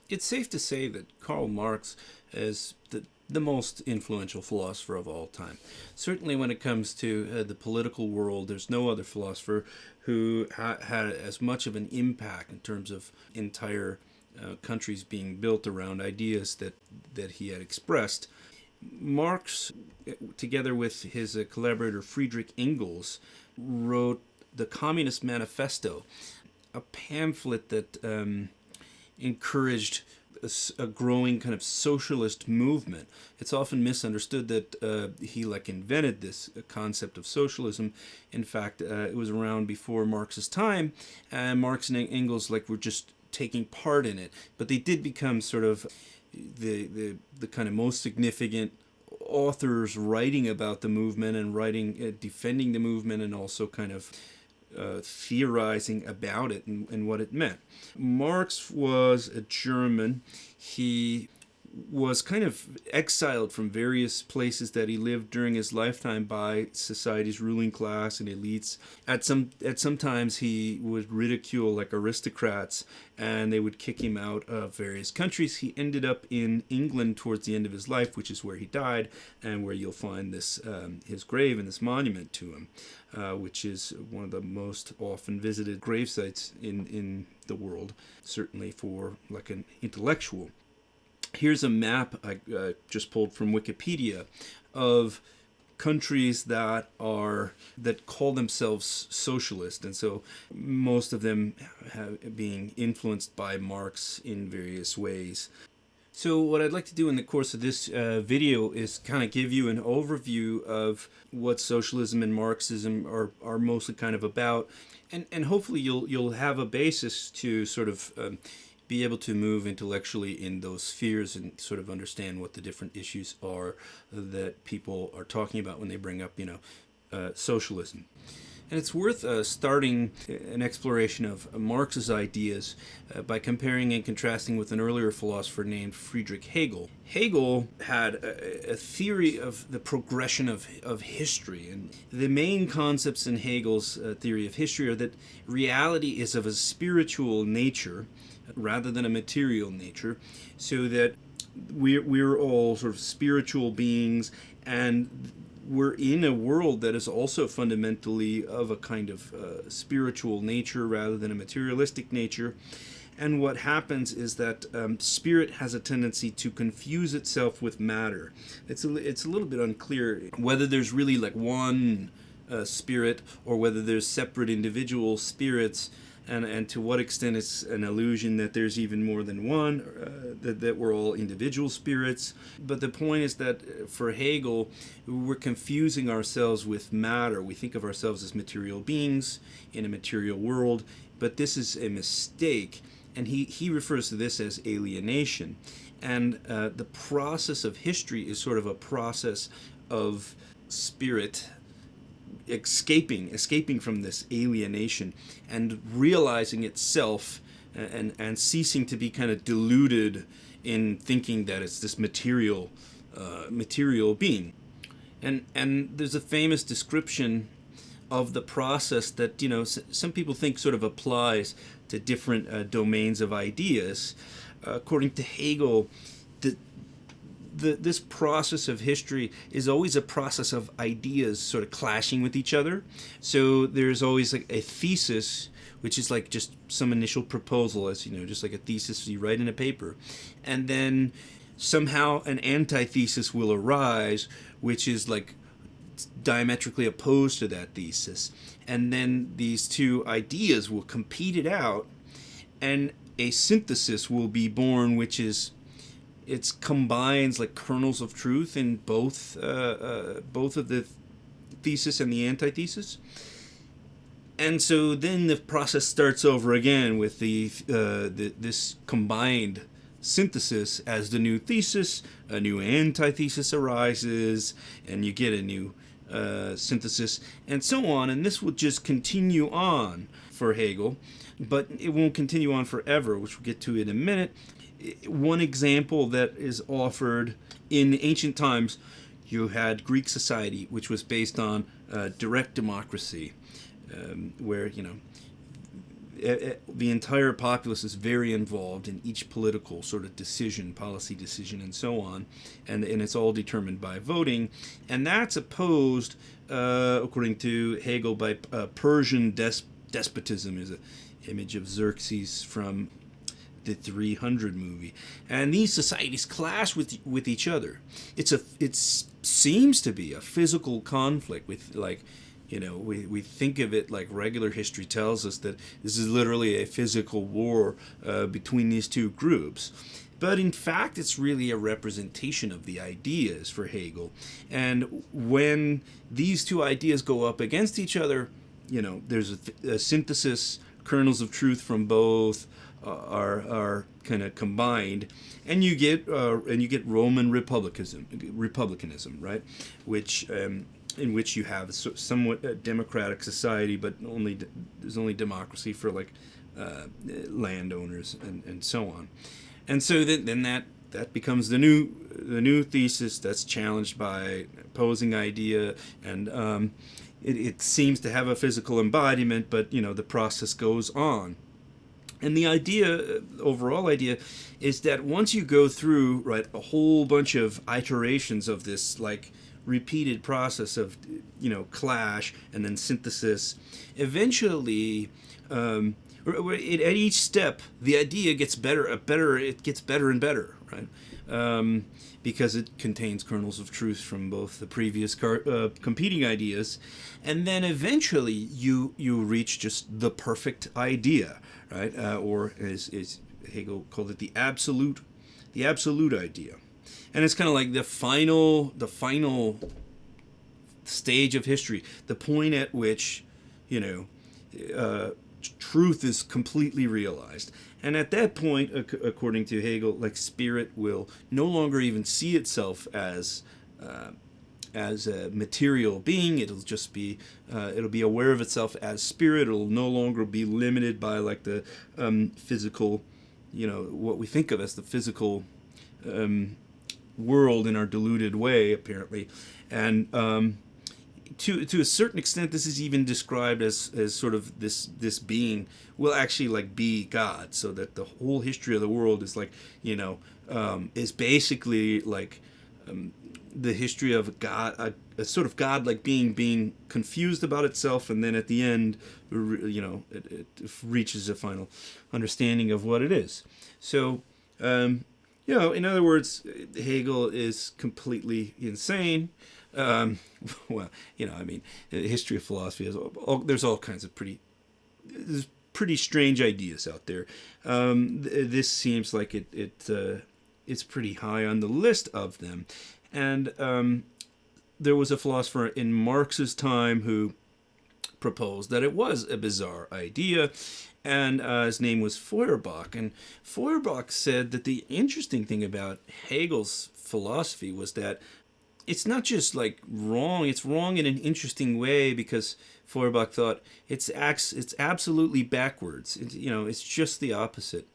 It's safe to say that Karl Marx is the most influential philosopher of all time. Certainly when it comes to the political world, there's no other philosopher who had as much of an impact in terms of entire countries being built around ideas that he had expressed. Marx, together with his collaborator Friedrich Engels, wrote the Communist Manifesto, a pamphlet that encouraged a growing kind of socialist movement. It's often misunderstood that he invented this concept of socialism. In fact, it was around before Marx's time, and Marx and Engels were just taking part in it. But they did become sort of the kind of most significant authors writing about the movement and writing defending the movement, and also kind of theorizing about it and what it meant. Marx was a German. He was kind of exiled from various places that he lived during his lifetime by society's ruling class and elites. At some times he would ridicule aristocrats, and they would kick him out of various countries. He ended up in England towards the end of his life, which is where he died, and where you'll find this his grave and this monument to him, which is one of the most often visited grave sites in the world, certainly for an intellectual. Here's a map I just pulled from Wikipedia of countries that call themselves socialist, and so most of them being influenced by Marx in various ways. So what I'd like to do in the course of this video is kind of give you an overview of what socialism and Marxism are mostly kind of about, and hopefully you'll have a basis to sort of be able to move intellectually in those spheres and sort of understand what the different issues are that people are talking about when they bring up, socialism. And it's worth starting an exploration of Marx's ideas by comparing and contrasting with an earlier philosopher named Friedrich Hegel. Hegel had a theory of the progression of history. And the main concepts in Hegel's theory of history are that reality is of a spiritual nature rather than a material nature, so that we're all sort of spiritual beings, and we're in a world that is also fundamentally of a kind of spiritual nature rather than a materialistic nature. And what happens is that spirit has a tendency to confuse itself with matter. It's a little bit unclear whether there's really one spirit, or whether there's separate individual spirits, and to what extent it's an illusion that there's even more than one, that we're all individual spirits. But the point is that for Hegel, we're confusing ourselves with matter. We think of ourselves as material beings in a material world, but this is a mistake, and he refers to this as alienation. And the process of history is sort of a process of spirit escaping from this alienation and realizing itself, and ceasing to be kind of deluded in thinking that it's this material being. And there's a famous description of the process that some people think sort of applies to different domains of ideas. According to Hegel, this process of history is always a process of ideas sort of clashing with each other. So there's always a thesis, which is just some initial proposal, as just like a thesis you write in a paper, and then somehow an antithesis will arise, which is diametrically opposed to that thesis, and then these two ideas will compete it out, and a synthesis will be born, which is it combines kernels of truth in both of the thesis and the antithesis. And so then the process starts over again with this combined synthesis as the new thesis. A new antithesis arises, and you get a new synthesis, and so on. And this will just continue on for Hegel, but it won't continue on forever, which we'll get to in a minute. One example that is offered in ancient times, you had Greek society, which was based on direct democracy, where the entire populace is very involved in each political sort of decision, policy decision, and so on, and it's all determined by voting, and that's opposed, according to Hegel, by Persian despotism. Is an image of Xerxes from the 300 movie, and these societies clash with each other. It seems to be a physical conflict with, like, we think of it like regular history tells us, that this is literally a physical war between these two groups. But in fact, it's really a representation of the ideas for Hegel. And when these two ideas go up against each other, there's a synthesis, kernels of truth from both are kind of combined, and you get Roman republicanism, right? Which in which you have a somewhat democratic society, but there's only democracy for like landowners and so on. And so then that becomes the new thesis that's challenged by opposing idea, and it seems to have a physical embodiment, but the process goes on. And the overall idea, is that once you go through, right, a whole bunch of iterations of this, like, repeated process of, clash and then synthesis, eventually, at each step, the idea gets better. It gets better and better, right? Because it contains kernels of truth from both the previous competing ideas, and then eventually you reach just the perfect idea, right? Or as Hegel called it, the absolute idea, and it's kind of like the final stage of history, the point at which truth is completely realized. And at that point, according to Hegel, like, spirit will no longer even see itself as a material being. It'll just be it'll be aware of itself as spirit. It'll no longer be limited by, like, the physical, what we think of as the physical world in our deluded way, apparently. And to a certain extent, this is even described as sort of this being will actually, like, be God, so that the whole history of the world is, like, is basically like the history of God, a sort of God-like being confused about itself, and then at the end, it reaches a final understanding of what it is. So, in other words, Hegel is completely insane. Well, I mean, the history of philosophy is there's all kinds of pretty strange ideas out there. This seems like it's pretty high on the list of them. And there was a philosopher in Marx's time who proposed that it was a bizarre idea, and his name was Feuerbach. And Feuerbach said that the interesting thing about Hegel's philosophy was that it's not just, like, wrong, it's wrong in an interesting way, because Feuerbach thought it's absolutely backwards. It's just the opposite.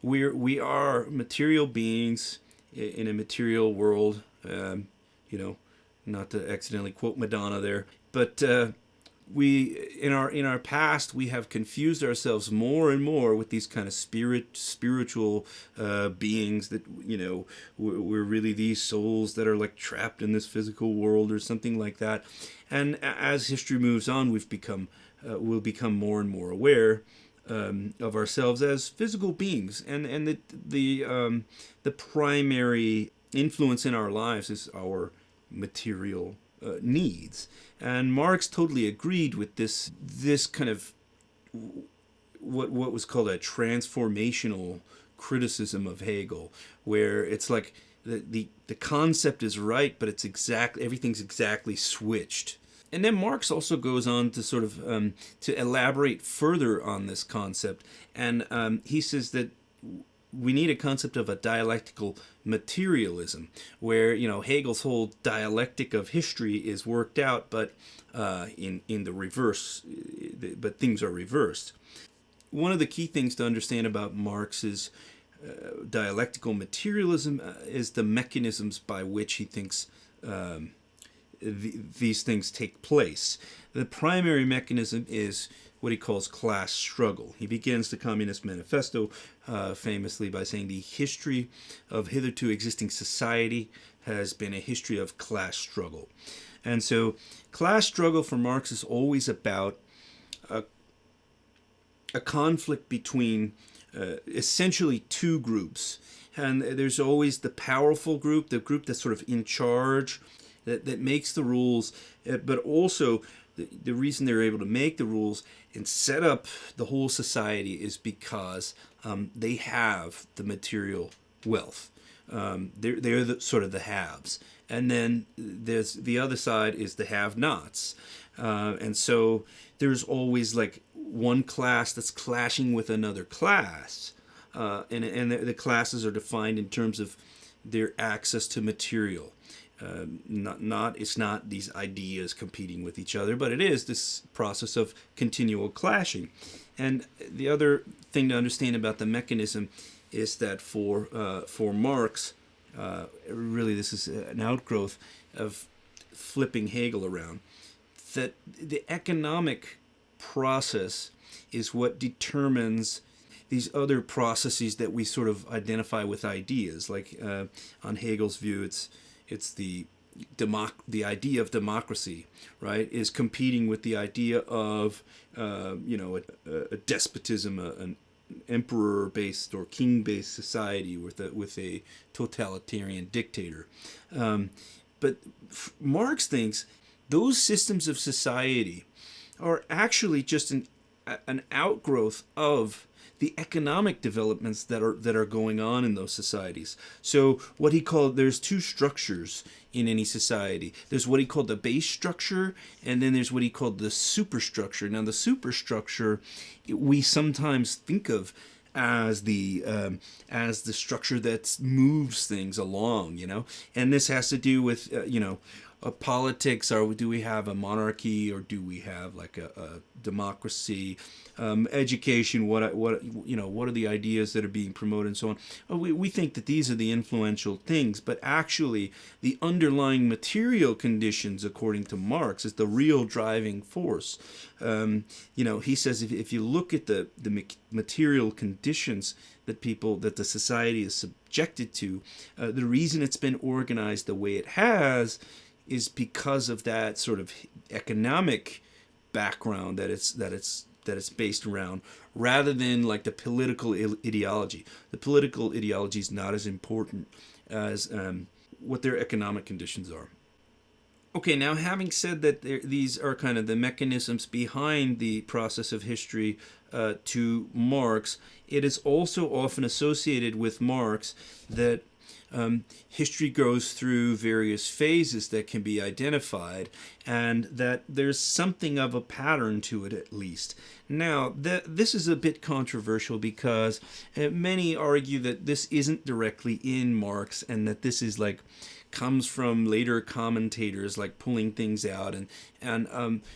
We are material beings in a material world, not to accidentally quote Madonna there, but in our past, we have confused ourselves more and more with these kind of spiritual beings that we're really these souls that are, like, trapped in this physical world or something like that. And as history moves on, we'll become more and more aware of ourselves as physical beings, and the primary influence in our lives is our material needs. And Marx totally agreed with this kind of what was called a transformational criticism of Hegel, where it's like the concept is right, but everything's exactly switched. And then Marx also goes on to sort of to elaborate further on this concept, and he says that we need a concept of a dialectical materialism, where Hegel's whole dialectic of history is worked out, but in the reverse, but things are reversed. One of the key things to understand about Marx's dialectical materialism is the mechanisms by which he thinks these things take place. The primary mechanism is what he calls class struggle. He begins the Communist Manifesto famously by saying the history of hitherto existing society has been a history of class struggle. And so class struggle for Marx is always about a conflict between essentially two groups. And there's always the powerful group, the group that's sort of in charge, that makes the rules, but also the reason they're able to make the rules and set up the whole society is because they have the material wealth. They're sort of the haves. And then there's the other side is the have-nots. And so there's always like one class that's clashing with another class. And the classes are defined in terms of their access to material. It's not these ideas competing with each other, but it is this process of continual clashing. And the other thing to understand about the mechanism is that for Marx, really this is an outgrowth of flipping Hegel around, that the economic process is what determines these other processes that we sort of identify with ideas. Like on Hegel's view, it's the idea of democracy, right, is competing with the idea of a despotism, an emperor-based or king-based society with a totalitarian dictator. But Marx thinks those systems of society are actually just an outgrowth of the economic developments that are going on in those societies. So what he called, there's two structures in any society. There's what he called the base structure, and then there's what he called the superstructure. Now the superstructure we sometimes think of as the structure that moves things along, and this has to do with politics. Or do we have a monarchy, or do we have like a democracy? Education. What are the ideas that are being promoted, and so on. We think that these are the influential things, but actually the underlying material conditions, according to Marx, is the real driving force. He says if you look at the material conditions that the society is subjected to, the reason it's been organized the way it has is because of that sort of economic background that it's based around, rather than like the political ideology. The political ideology is not as important as what their economic conditions are. Okay, now having said that these are kind of the mechanisms behind the process of history to Marx, it is also often associated with Marx that history goes through various phases that can be identified, and that there's something of a pattern to it at least. Now, this is a bit controversial because many argue that this isn't directly in Marx, and that this is comes from later commentators pulling things out,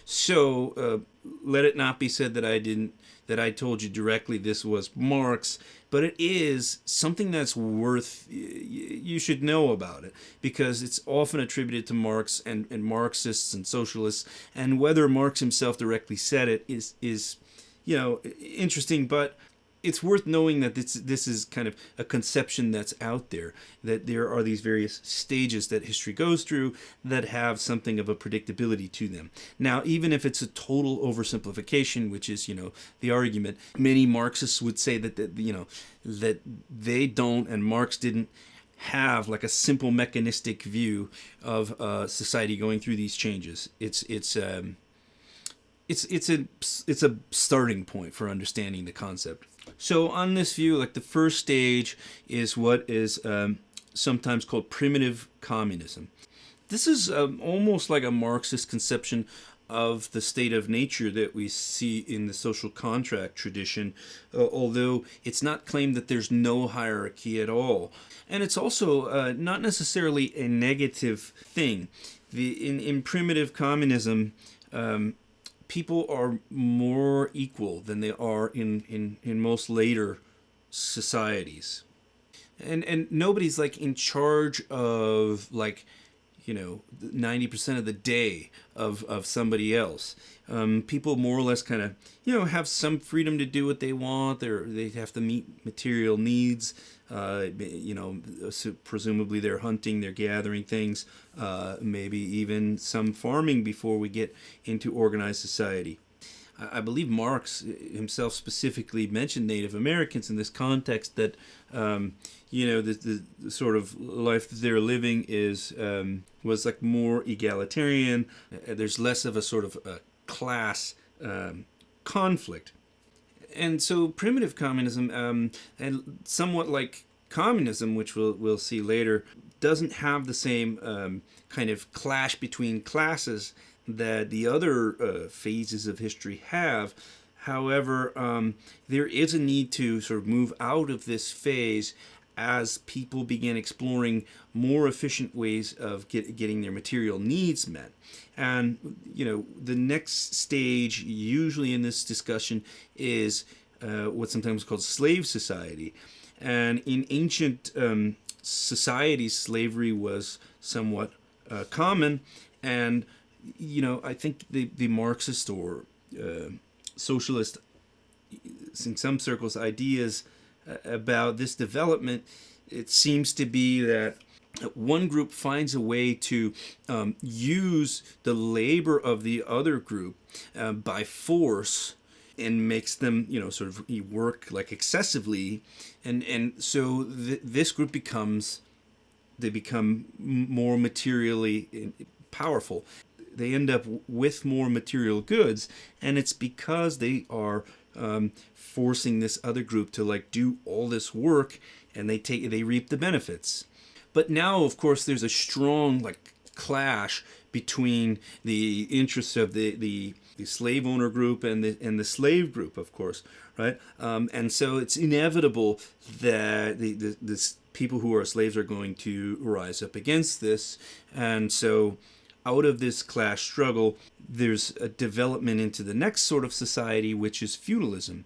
so let it not be said that I told you directly this was Marx, but it is something that's you should know about it, because it's often attributed to Marx and Marxists and socialists, and whether Marx himself directly said it is interesting, but it's worth knowing that this is kind of a conception that's out there, that there are these various stages that history goes through that have something of a predictability to them. Now, even if it's a total oversimplification, which is, the argument, many Marxists would say that they don't, and Marx didn't have a simple mechanistic view of society going through these changes. It's a starting point for understanding the concept. So on this view, the first stage is what is sometimes called primitive communism. This is almost like a Marxist conception of the state of nature that we see in the social contract tradition, although it's not claimed that there's no hierarchy at all. And it's also not necessarily a negative thing. In primitive communism, people are more equal than they are in most later societies. And nobody's in charge of 90% of the day of somebody else. People more or less kind of, have some freedom to do what they want. They have to meet material needs. So presumably they're hunting, they're gathering things, maybe even some farming before we get into organized society. I believe Marx himself specifically mentioned Native Americans in this context, that the sort of life that they're living was like more egalitarian. There's less of a sort of a class conflict. And so primitive communism, and somewhat like communism, which we'll see later, doesn't have the same kind of clash between classes that the other phases of history have. However, there is a need to sort of move out of this phase as people begin exploring more efficient ways of getting their material needs met. And, the next stage, usually in this discussion, is what's sometimes called slave society. And in ancient societies, slavery was somewhat common. And, I think the Marxist or socialist, in some circles, ideas about this development, it seems to be that one group finds a way to use the labor of the other group by force, and makes them, sort of work like excessively, and so this group become more materially powerful. They end up with more material goods, and it's because they are forcing this other group to do all this work, and they reap the benefits. But now, of course, there's a strong clash between the interests of the slave owner group and the slave group, of course, right? And so it's inevitable that the people who are slaves are going to rise up against this, and so out of this class struggle, there's a development into the next sort of society, which is feudalism.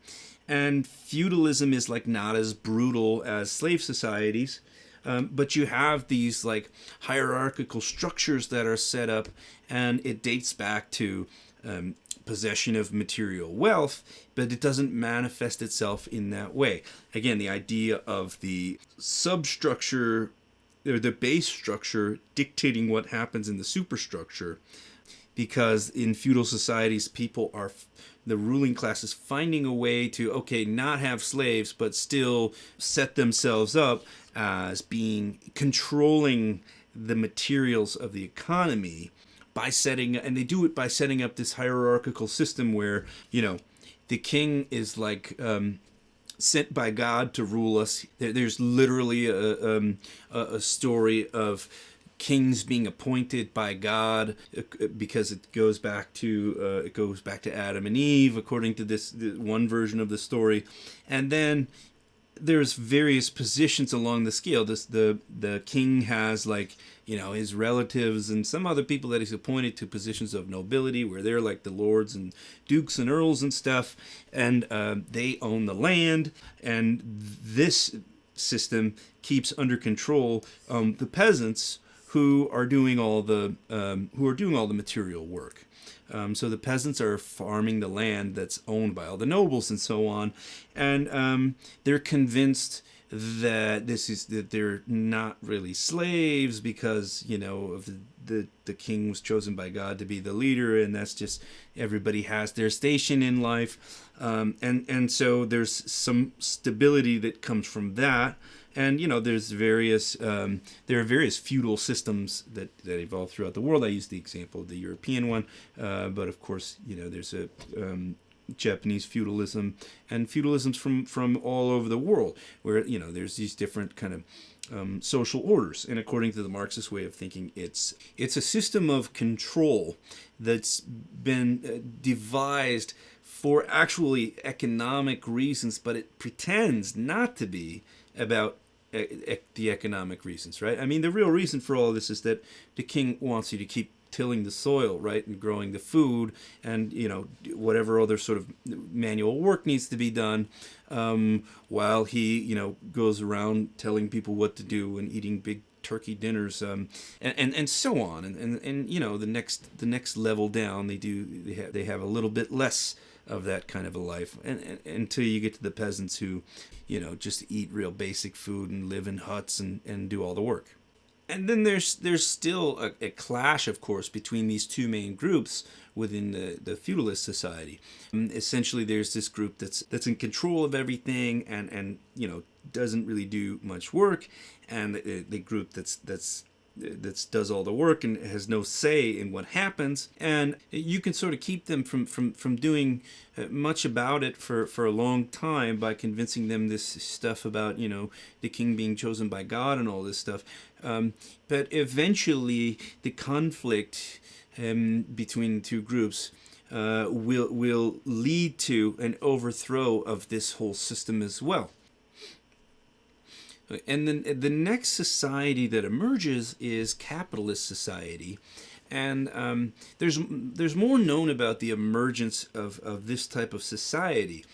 And feudalism is not as brutal as slave societies, but you have these hierarchical structures that are set up, and it dates back to possession of material wealth, but it doesn't manifest itself in that way. Again, the idea of the substructure, or the base structure, dictating what happens in the superstructure, because in feudal societies, the ruling class is finding a way to, not have slaves, but still set themselves up as being controlling the materials of the economy and they do it by setting up this hierarchical system where, the king is sent by God to rule us. There's literally a story of kings being appointed by God, because it goes back to Adam and Eve, according to this one version of the story. And then there's various positions along the scale. The king has his relatives and some other people that he's appointed to positions of nobility, where they're the lords and dukes and earls and stuff, and they own the land. And this system keeps under control the peasants who are doing all the material work. So the peasants are farming the land that's owned by all the nobles and so on, and they're convinced that they're not really slaves, because of the king was chosen by God to be the leader, and that's just, everybody has their station in life, and so there's some stability that comes from that. And there's there are various feudal systems that evolve throughout the world. I used the example of the European one, but of course there's a Japanese feudalism and feudalisms from all over the world, where there's these different kind of social orders. And according to the Marxist way of thinking, it's a system of control that's been devised for actually economic reasons, but it pretends not to be about the economic reasons, right? I mean, the real reason for all of this is that the king wants you to keep tilling the soil, right, and growing the food, and whatever other sort of manual work needs to be done, while he goes around telling people what to do and eating big turkey dinners, and so on, and you know, the next level down, they have a little bit less of that kind of a life, and until you get to the peasants who, you know, just eat real basic food and live in huts and do all the work. And then there's still a clash, of course, between these two main groups within the feudalist society. Essentially, there's this group that's in control of everything and you know, doesn't really do much work, and the group that does all the work and has no say in what happens. And you can sort of keep them from doing much about it for a long time by convincing them this stuff about, you know, the king being chosen by God and all this stuff. But eventually the conflict between the two groups will lead to an overthrow of this whole system as well. And then the next society that emerges is capitalist society. And there's more known about the emergence of this type of society.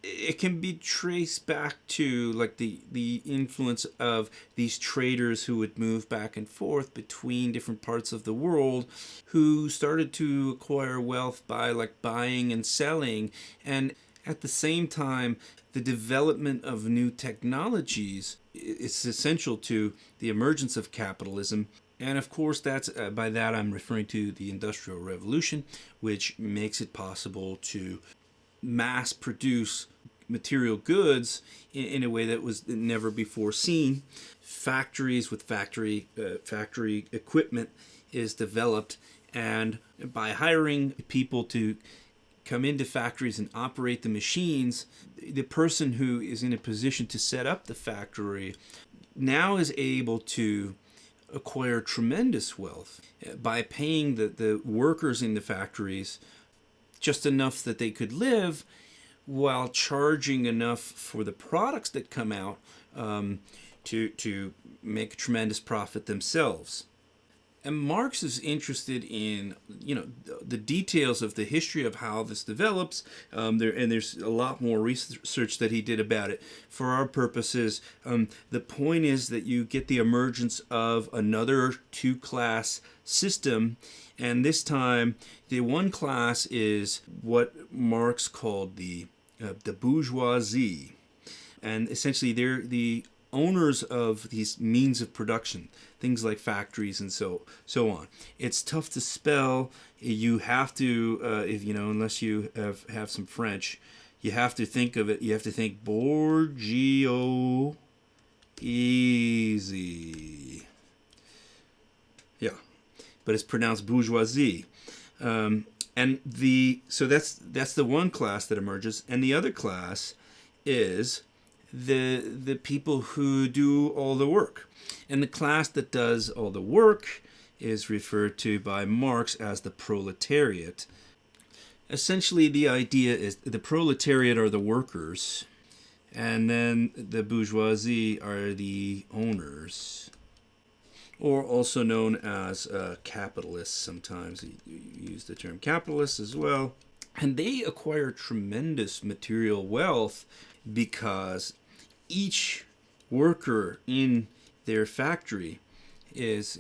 It can be traced back to like the influence of these traders who would move back and forth between different parts of the world, who started to acquire wealth by like buying and selling. And at the same time, the development of new technologies is essential to the emergence of capitalism. And of course, that's by that I'm referring to the Industrial Revolution, which makes it possible to mass produce material goods in a way that was never before seen. Factories with factory equipment is developed, and by hiring people to come into factories and operate the machines, the person who is in a position to set up the factory now is able to acquire tremendous wealth by paying the workers in the factories just enough that they could live, while charging enough for the products that come out to make a tremendous profit themselves. And Marx is interested in, you know, the details of the history of how this develops. There's a lot more research that he did about it. For our purposes, the point is that you get the emergence of another two-class system, and this time the one class is what Marx called the bourgeoisie, and essentially they're the owners of these means of production, things like factories and so on. It's tough to spell. You have to, if you know, unless you have some French, you have to think of it. You have to think bourgeoisie. Yeah, but it's pronounced bourgeoisie. So that's the one class that emerges, and the other class is the people who do all the work. And the class that does all the work is referred to by Marx as the proletariat. Essentially, the idea is the proletariat are the workers, and then the bourgeoisie are the owners, or also known as capitalists. Sometimes you use the term capitalists as well. And they acquire tremendous material wealth because each worker in their factory is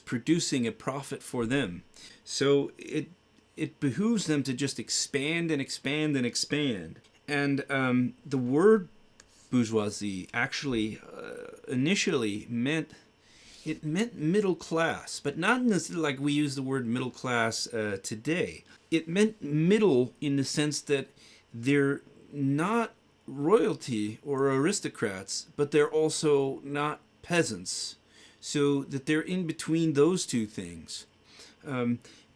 producing a profit for them. So it behooves them to just expand and expand and expand. And the word bourgeoisie actually initially meant middle class, but not like we use the word middle class today. It meant middle in the sense that they're not royalty or aristocrats, but they're also not peasants, so that they're in between those two things.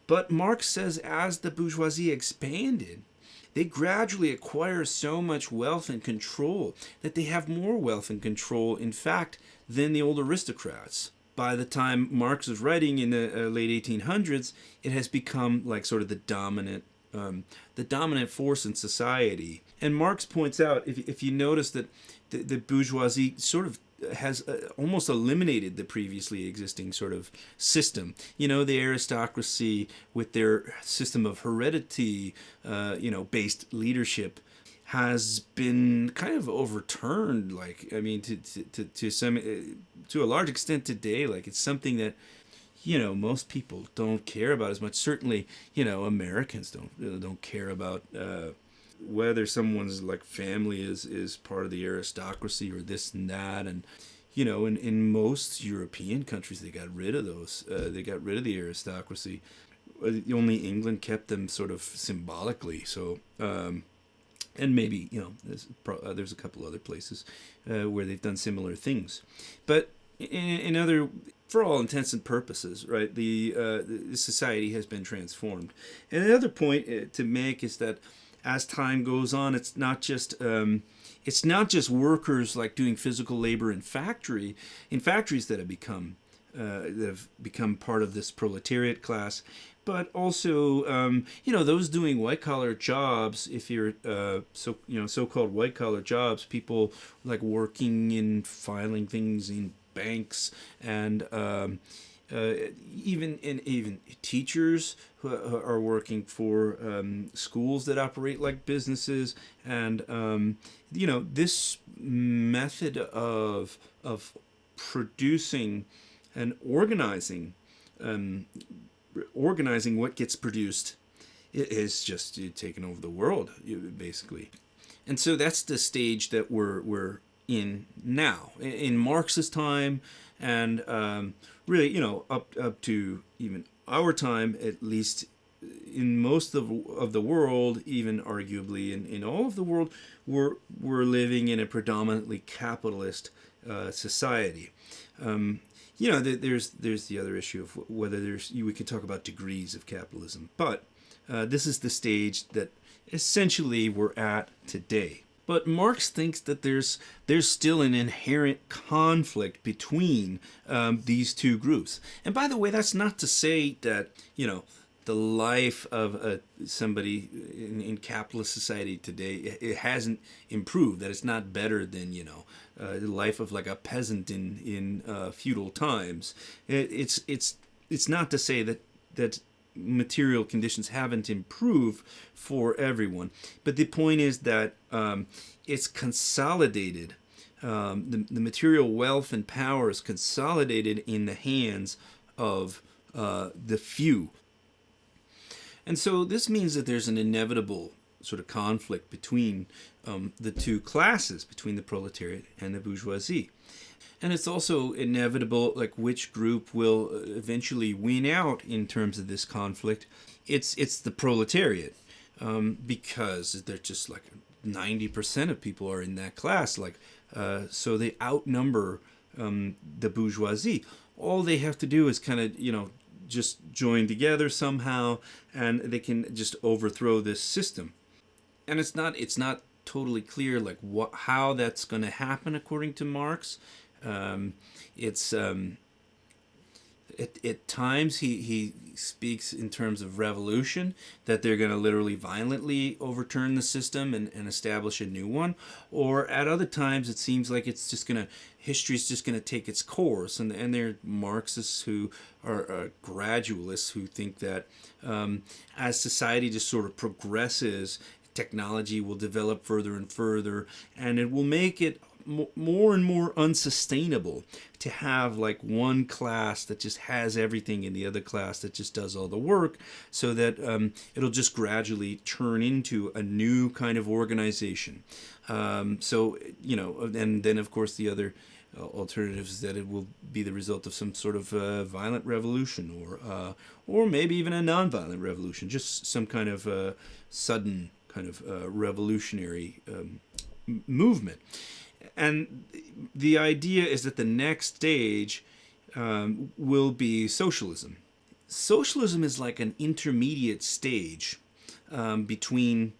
But Marx says as the bourgeoisie expanded, they gradually acquire so much wealth and control that they have more wealth and control, in fact, than the old aristocrats. By the time Marx was writing in the late 1800s, it has become like sort of the dominant force in society. And Marx points out, if you notice that the bourgeoisie sort of has almost eliminated the previously existing sort of system. You know, the aristocracy with their system of heredity, based leadership has been kind of overturned. Like, I mean, to some to a large extent today, like it's something that most people don't care about as much. Certainly, Americans don't care about whether someone's like family is part of the aristocracy or this and that. And in most European countries, they got rid of those. They got rid of the aristocracy. Only England kept them sort of symbolically. So, and maybe there's a couple other places where they've done similar things, but in other, for all intents and purposes, right, the society has been transformed. And the other point to make is that as time goes on, it's not just workers like doing physical labor in factories that have become part of this proletariat class, but also those doing white collar jobs. If you're so-called white collar jobs, people like working in filing things in banks, and even teachers who are working for schools that operate like businesses. And this method of producing and organizing what gets produced is just taken over the world, basically. And so that's the stage that we're in now, in Marx's time, and really, up to even our time, at least in most of the world, even arguably in all of the world, we're living in a predominantly capitalist society. There's the other issue of whether we can talk about degrees of capitalism, but this is the stage that essentially we're at today. But Marx thinks that there's still an inherent conflict between these two groups. And by the way, that's not to say that the life of somebody in capitalist society today, it hasn't improved. That it's not better than the life of like a peasant in feudal times. It's not to say that material conditions haven't improved for everyone, but the point is that it's consolidated. The material wealth and power is consolidated in the hands of the few. And so this means that there's an inevitable sort of conflict between the two classes, between the proletariat and the bourgeoisie. And it's also inevitable, like, which group will eventually win out in terms of this conflict. It's the proletariat, because they're just like 90% of people are in that class. Like, so they outnumber the bourgeoisie. All they have to do is kind of, just join together somehow, and they can just overthrow this system. And it's not totally clear like how that's going to happen according to Marx. At times he speaks in terms of revolution, that they're going to literally violently overturn the system and establish a new one. Or at other times it seems like history's just going to take its course, and they're Marxists who are gradualists who think that as society just sort of progresses, technology will develop further and further, and it will make it more and more unsustainable to have like one class that just has everything and the other class that just does all the work, so that it'll just gradually turn into a new kind of organization. And then of course the other alternative is that it will be the result of some sort of violent revolution, or maybe even a non-violent revolution, just some kind of sudden kind of revolutionary movement. And the idea is that the next stage will be socialism. Socialism is like an intermediate stage between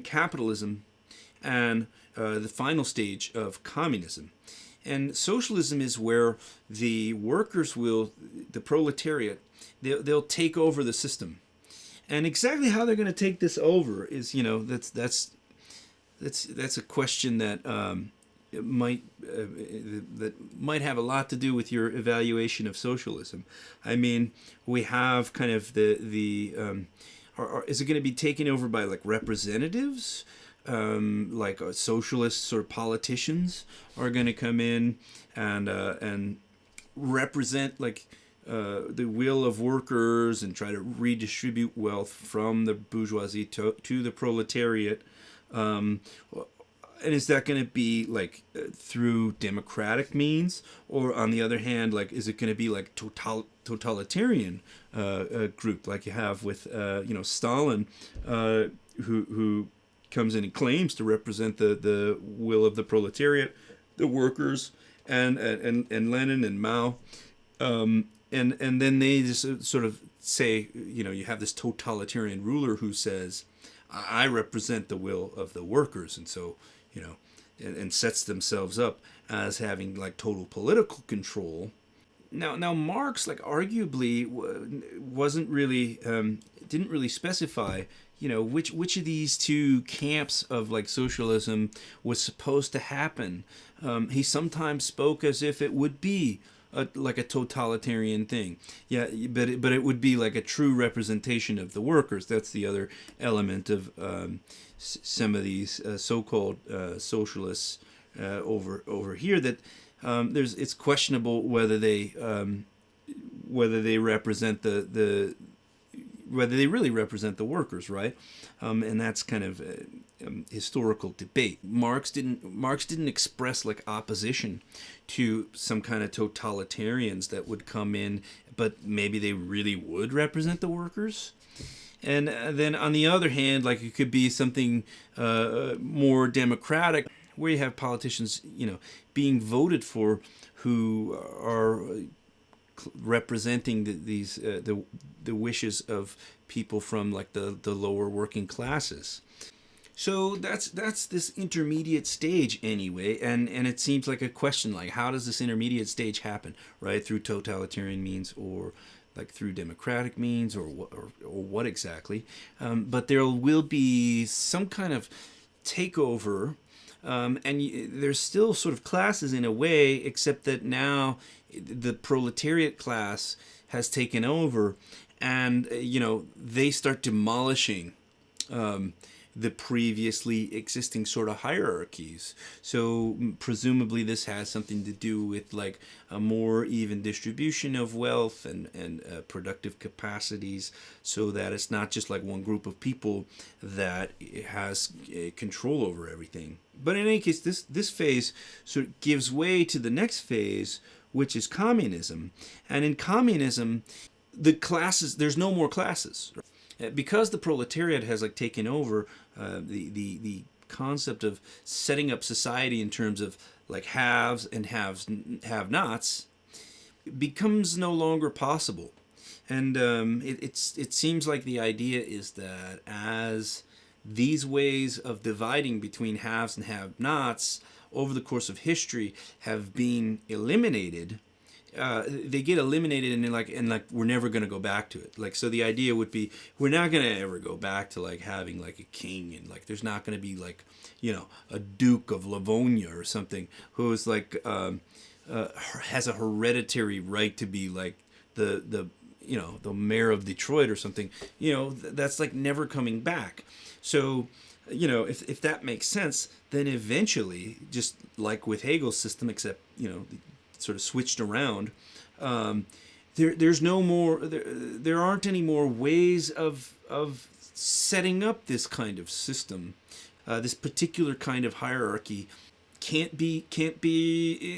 capitalism and the final stage of communism. And socialism is where the workers the proletariat, they'll take over the system. And exactly how they're going to take this over is, that's a question that might have a lot to do with your evaluation of socialism. I mean, we have kind of the is it going to be taken over by like representatives, like socialists or politicians are going to come in and represent like the will of workers and try to redistribute wealth from the bourgeoisie to the proletariat? Um, and is that going to be like through democratic means, or on the other hand, like is it going to be like totalitarian group like you have with Stalin, who comes in and claims to represent the will of the proletariat, the workers, and Lenin and Mao, and then they just sort of say, you have this totalitarian ruler who says, I represent the will of the workers, and so, and sets themselves up as having like total political control. Now Marx, like, arguably wasn't really didn't really specify, which of these two camps of like socialism was supposed to happen. He sometimes spoke as if it would be like a totalitarian thing. Yeah, but it would be like a true representation of the workers. That's the other element of some of these so-called socialists over here, that it's questionable whether they represent whether they really represent the workers, right? And that's kind of historical debate. Marx didn't express like opposition to some kind of totalitarians that would come in, but maybe they really would represent the workers. And then on the other hand, like, it could be something more democratic, where you have politicians, being voted for, who are representing the wishes of people from like the lower working classes. So that's this intermediate stage anyway, and it seems like a question, like, how does this intermediate stage happen, right? Through totalitarian means, or like through democratic means, or what exactly? But there will be some kind of takeover, and there's still sort of classes in a way, except that now the proletariat class has taken over, and they start demolishing the previously existing sort of hierarchies. So presumably this has something to do with like a more even distribution of wealth and productive capacities, so that it's not just like one group of people that has control over everything. But in any case, this phase sort of gives way to the next phase, which is communism. And in communism, there's no more classes. Because the proletariat has like taken over, the concept of setting up society in terms of like haves and have-nots becomes no longer possible. And it seems like the idea is that as these ways of dividing between haves and have-nots over the course of history have been eliminated, they get eliminated, and we're never going to go back to it. Like, so the idea would be, we're not going to ever go back to like having like a king, and like there's not going to be like a Duke of Livonia or something who is like has a hereditary right to be like the mayor of Detroit or something. That's like never coming back. So if that makes sense, then eventually, just like with Hegel's system, except sort of switched around, there's no more, there aren't any more ways of setting up this kind of system. This particular kind of hierarchy can't be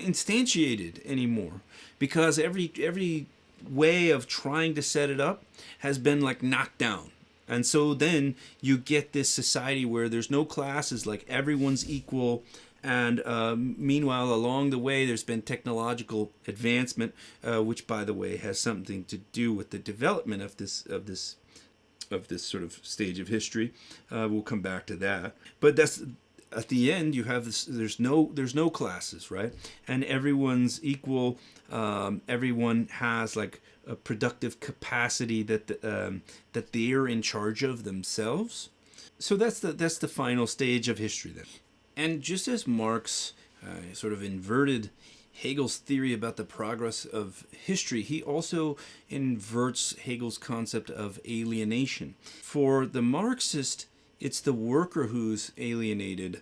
instantiated anymore, because every way of trying to set it up has been like knocked down. And so then you get this society where there's no classes, like everyone's equal. And meanwhile, along the way, there's been technological advancement, which, by the way, has something to do with the development of this sort of stage of history. We'll come back to that. But that's, at the end, you have this. There's no classes, right? And everyone's equal. Everyone has like a productive capacity that they're in charge of themselves. So that's the final stage of history then. And just as Marx sort of inverted Hegel's theory about the progress of history, he also inverts Hegel's concept of alienation. For the Marxist, it's the worker who's alienated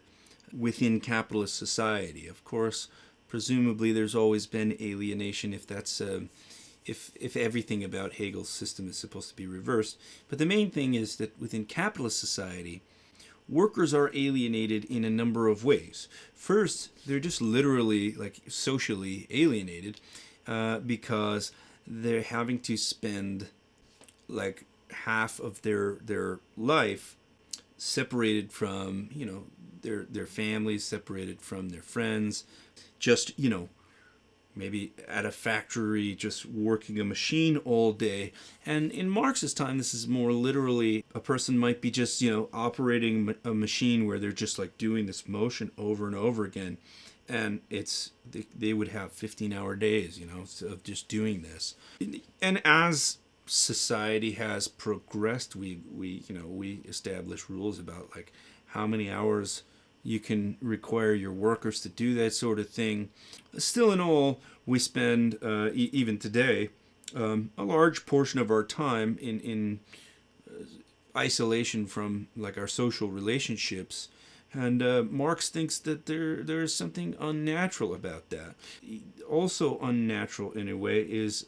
within capitalist society. Of course, presumably there's always been alienation if that's if everything about Hegel's system is supposed to be reversed. But the main thing is that within capitalist society, workers are alienated in a number of ways. First, they're just literally, like, socially alienated because they're having to spend like half of their life separated from, you know, their families, separated from their friends, just, you know, maybe at a factory just working a machine all day. And in Marx's time, this is more literally, a person might be just, you know, operating a machine where they're just like doing this motion over and over again. And it's they would have 15-hour days, you know, of just doing this. And as society has progressed, we establish rules about like how many hours you can require your workers to do that sort of thing. Still in all, we spend, even today, a large portion of our time in isolation from like our social relationships. And Marx thinks that there is something unnatural about that. Also unnatural in a way is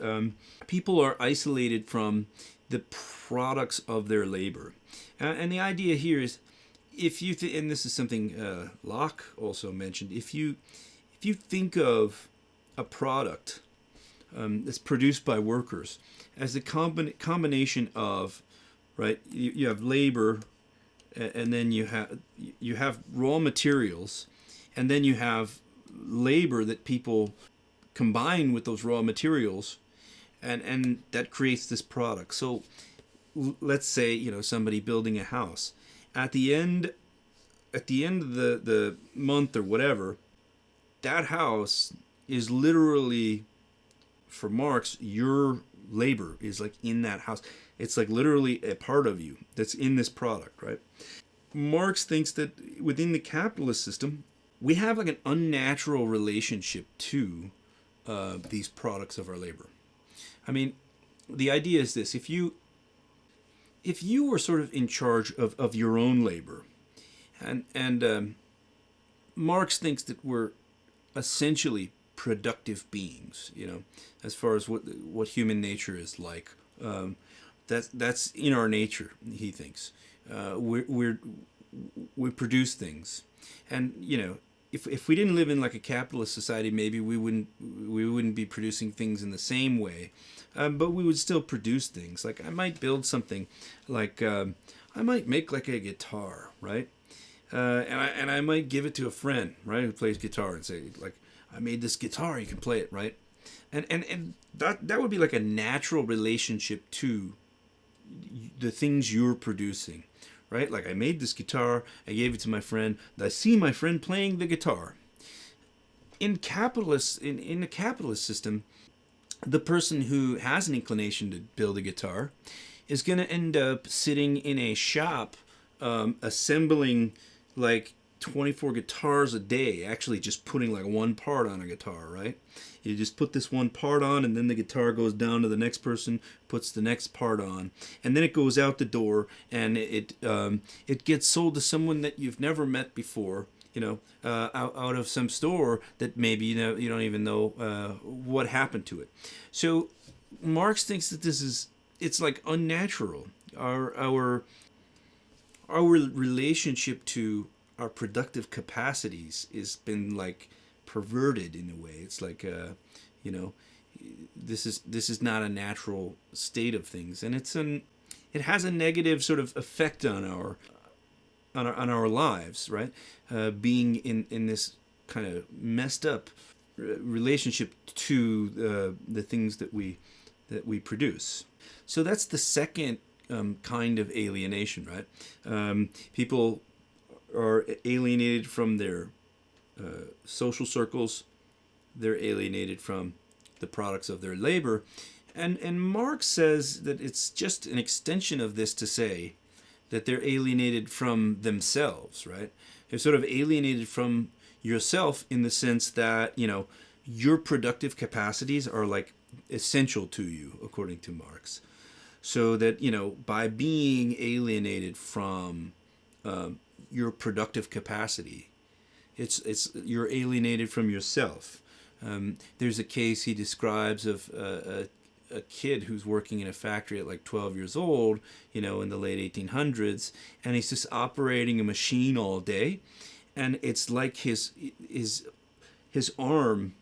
people are isolated from the products of their labor. And the idea here is, if you and this is something Locke also mentioned, if you think of a product that's produced by workers as a combination of, right, you have labor, and then you have raw materials, and then you have labor that people combine with those raw materials, and that creates this product. So let's say, you know, somebody building a house. At the end of the month or whatever, that house is literally, for Marx, your labor is like in that house. It's like literally a part of you that's in this product, right? Marx thinks that within the capitalist system, we have like an unnatural relationship to these products of our labor. I mean, the idea is this: if you were sort of in charge of your own labor, and Marx thinks that we're essentially productive beings, you know, as far as what human nature is like. That's in our nature, he thinks. We produce things, and you know, if we didn't live in like a capitalist society, maybe we wouldn't be producing things in the same way. But we would still produce things. Like I might build something, like I might make like a guitar, right? And I might give it to a friend, right, who plays guitar, and say like, I made this guitar, you can play it, right? And that would be like a natural relationship to the things you're producing, right? Like I made this guitar, I gave it to my friend, I see my friend playing the guitar. In the capitalist system, the person who has an inclination to build a guitar is going to end up sitting in a shop assembling like 24 guitars a day, actually just putting like one part on a guitar, right? You just put this one part on, and then the guitar goes down to the next person, puts the next part on, and then it goes out the door, and it gets sold to someone that you've never met before, you know, out of some store that maybe you don't even know what happened to it. So Marx thinks that it's like unnatural. Our relationship to our productive capacities has been like perverted in a way. It's like you know, this is not a natural state of things, and it has a negative sort of effect on our lives, right? Being in this kind of messed up relationship to the things that we produce. So that's the second kind of alienation, right? People are alienated from their social circles. They're alienated from the products of their labor. And Marx says that it's just an extension of this to say that they're alienated from themselves, right? They're sort of alienated from yourself in the sense that, you know, your productive capacities are like essential to you, according to Marx. So that, by being alienated from your productive capacity, it's you're alienated from yourself. There's a case he describes of a kid who's working in a factory at like 12 years old, in the late 1800s, and he's just operating a machine all day, and it's like his arm.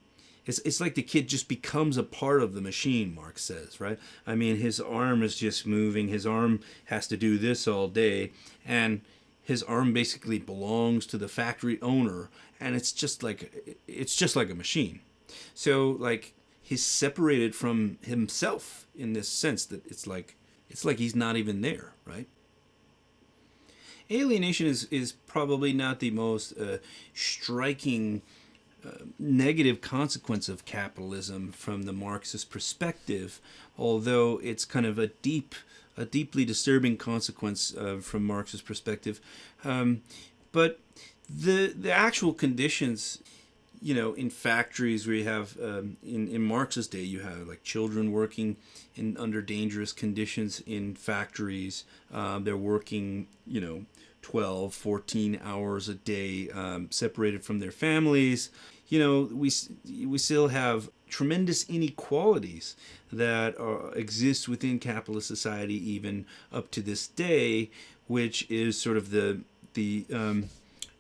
It's like the kid just becomes a part of the machine, Marx says, right? I mean, his arm is just moving. His arm has to do this all day, and his arm basically belongs to the factory owner, and it's just like a machine. So like he's separated from himself in this sense that it's like he's not even there, right? Alienation is probably not the most striking negative consequence of capitalism from the Marxist perspective, although it's kind of a deeply disturbing consequence from Marxist perspective. But the actual conditions, in factories where you have, in Marx's day, you have like children working under dangerous conditions in factories. They're working, 12, 14 hours a day, separated from their families. We still have tremendous inequalities that exist within capitalist society even up to this day, which is sort of the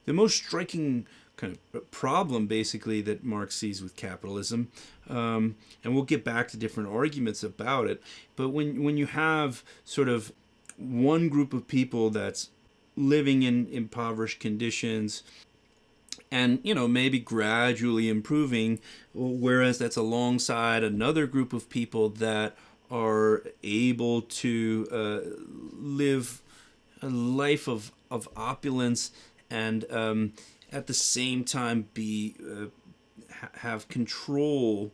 most striking kind of problem basically that Marx sees with capitalism. And we'll get back to different arguments about it. But when you have sort of one group of people that's living in impoverished conditions, and maybe gradually improving, whereas that's alongside another group of people that are able to live a life of opulence and at the same time have control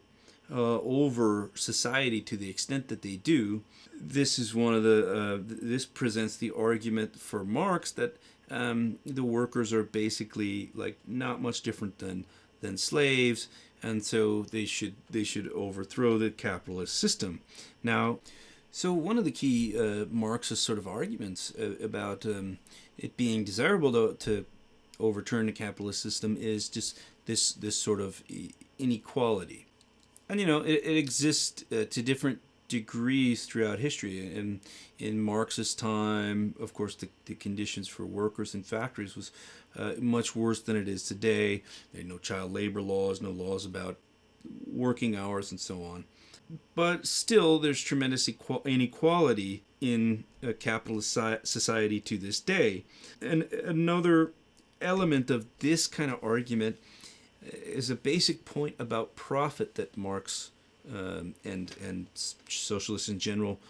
over society to the extent that they do. This is one of this presents the argument for Marx that the workers are basically like not much different than slaves, and so they should overthrow the capitalist system. Now, so one of the key Marxist sort of arguments about it being desirable to overturn the capitalist system is just this sort of inequality, and it exists to different degrees throughout history. And in Marx's time, of course, the conditions for workers in factories was much worse than it is today. There are no child labor laws, no laws about working hours, and so on. But still, there's tremendous inequality in a capitalist society to this day. And another element of this kind of argument is a basic point about profit that Marx and socialists in general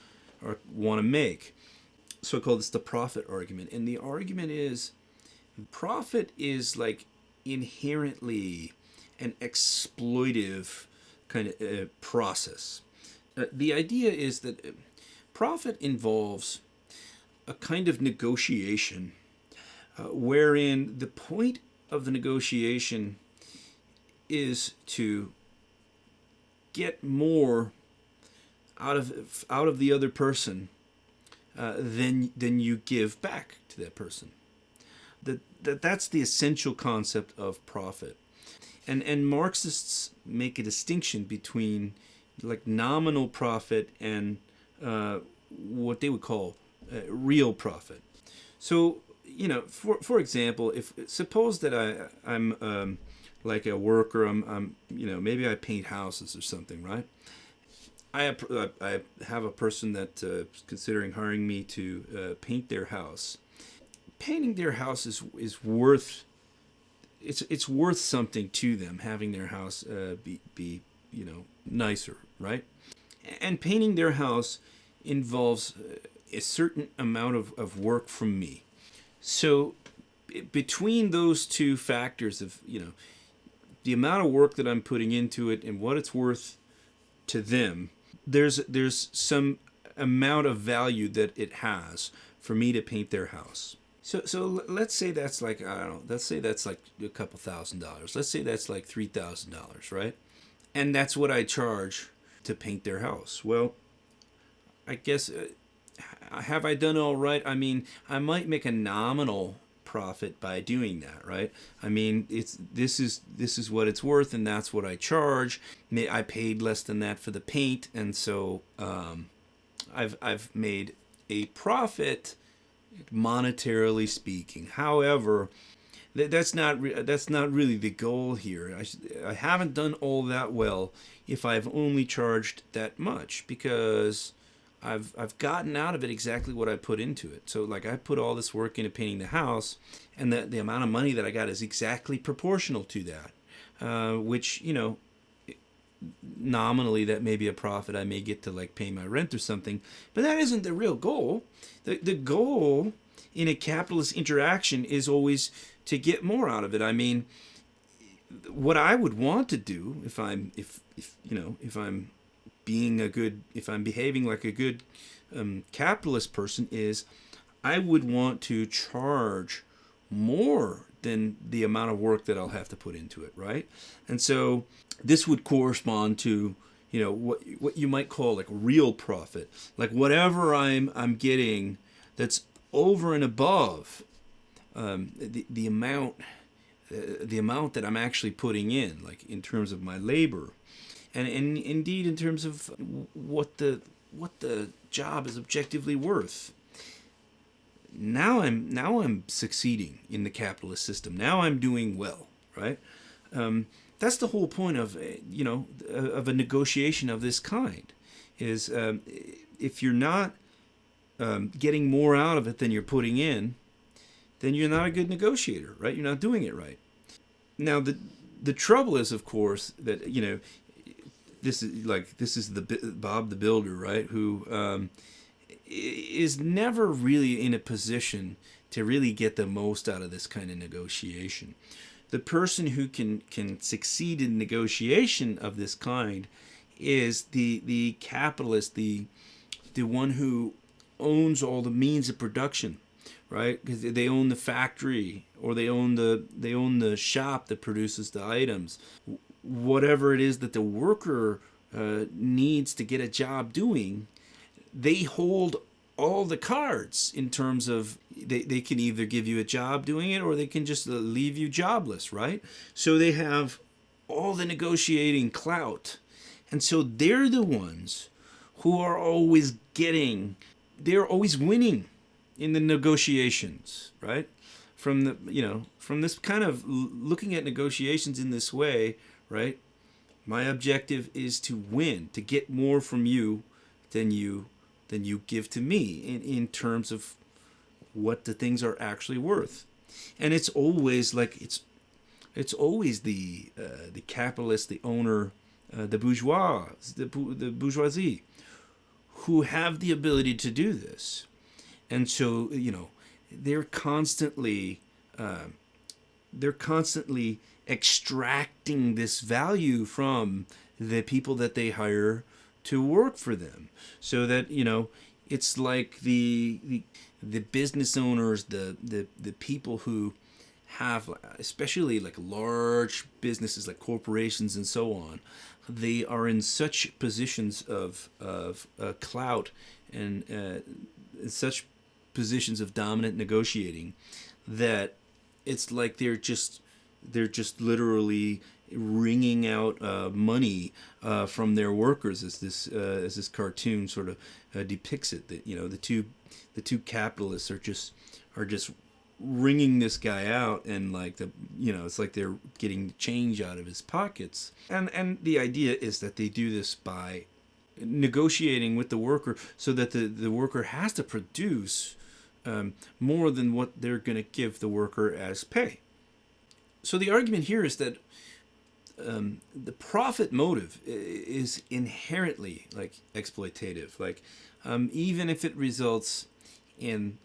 want to make. So I call this the profit argument. And the argument is profit is like inherently an exploitive kind of process. The idea is that profit involves a kind of negotiation wherein the point of the negotiation is to get more out of the other person than you give back to that person. That's the essential concept of profit. And Marxists make a distinction between like nominal profit and what they would call real profit. So, for example, if suppose that I'm like a worker, I'm maybe I paint houses or something, right? I have a person that is considering hiring me to paint their house. Painting their house is worth it's worth something to them, having their house be nicer, right? And painting their house involves a certain amount of work from me. So between those two factors of the amount of work that I'm putting into it and what it's worth to them, there's some amount of value that it has for me to paint their house. So let's say that's like, I don't know, let's say that's like a couple $1,000. Let's say that's like $3,000, right? and that's what I charge to paint their house. Well, I guess have I done all right? I mean, I might make a nominal profit by doing that, right? I mean, this is what it's worth, and that's what I charge. I paid less than that for the paint, and so I've made a profit, monetarily speaking. However, that's not really the goal here. I haven't done all that well if I've only charged that much, because I've gotten out of it exactly what I put into it. So like I put all this work into painting the house, and the amount of money that I got is exactly proportional to that, which, you know, nominally that may be a profit I may get to like pay my rent or something, but that isn't the real goal. The goal in a capitalist interaction is always to get more out of it. I mean, what I would want to do if I'm if I'm behaving like a good capitalist person is I would want to charge more than the amount of work that I'll have to put into it, right? And so this would correspond to, you know, what you might call like real profit, like whatever I'm getting that's over and above the amount that I'm actually putting in, like in terms of my labor, and indeed in terms of what the job is objectively worth. Now I'm succeeding in the capitalist system. Now I'm doing well, right? That's the whole point of of a negotiation of this kind. Is if you're not getting more out of it than you're putting in, then you're not a good negotiator, right? You're not doing it right. Now the trouble is, of course, that this is the Bob the Builder, right? Who is never really in a position to really get the most out of this kind of negotiation. The person who can succeed in negotiation of this kind is the capitalist, the one who owns all the means of production, right? Because they own the factory, or they own the shop that produces the items. Whatever it is that the worker needs to get a job doing, they hold all the cards in terms of they can either give you a job doing it, or they can just leave you jobless, right? So they have all the negotiating clout. And so they're the ones who are always they're always winning in the negotiations, right? From this kind of looking at negotiations in this way, right? My objective is to win, to get more from you than you give to me in terms of what the things are actually worth. And it's always like it's always the capitalist, the owner, the bourgeoisie, who have the ability to do this. And so they're constantly extracting this value from the people that they hire to work for them, so that it's like the business owners, the people who have, especially like large businesses like corporations and so on, they are in such positions of clout and such positions of dominant negotiating that it's like they're just literally wringing out money from their workers, as this cartoon sort of depicts it. That the two capitalists are just wringing this guy out, and like it's like they're getting change out of his pockets. And the idea is that they do this by negotiating with the worker, so that the worker has to produce more than what they're going to give the worker as pay. So the argument here is that the profit motive is inherently like exploitative. Like even if it results in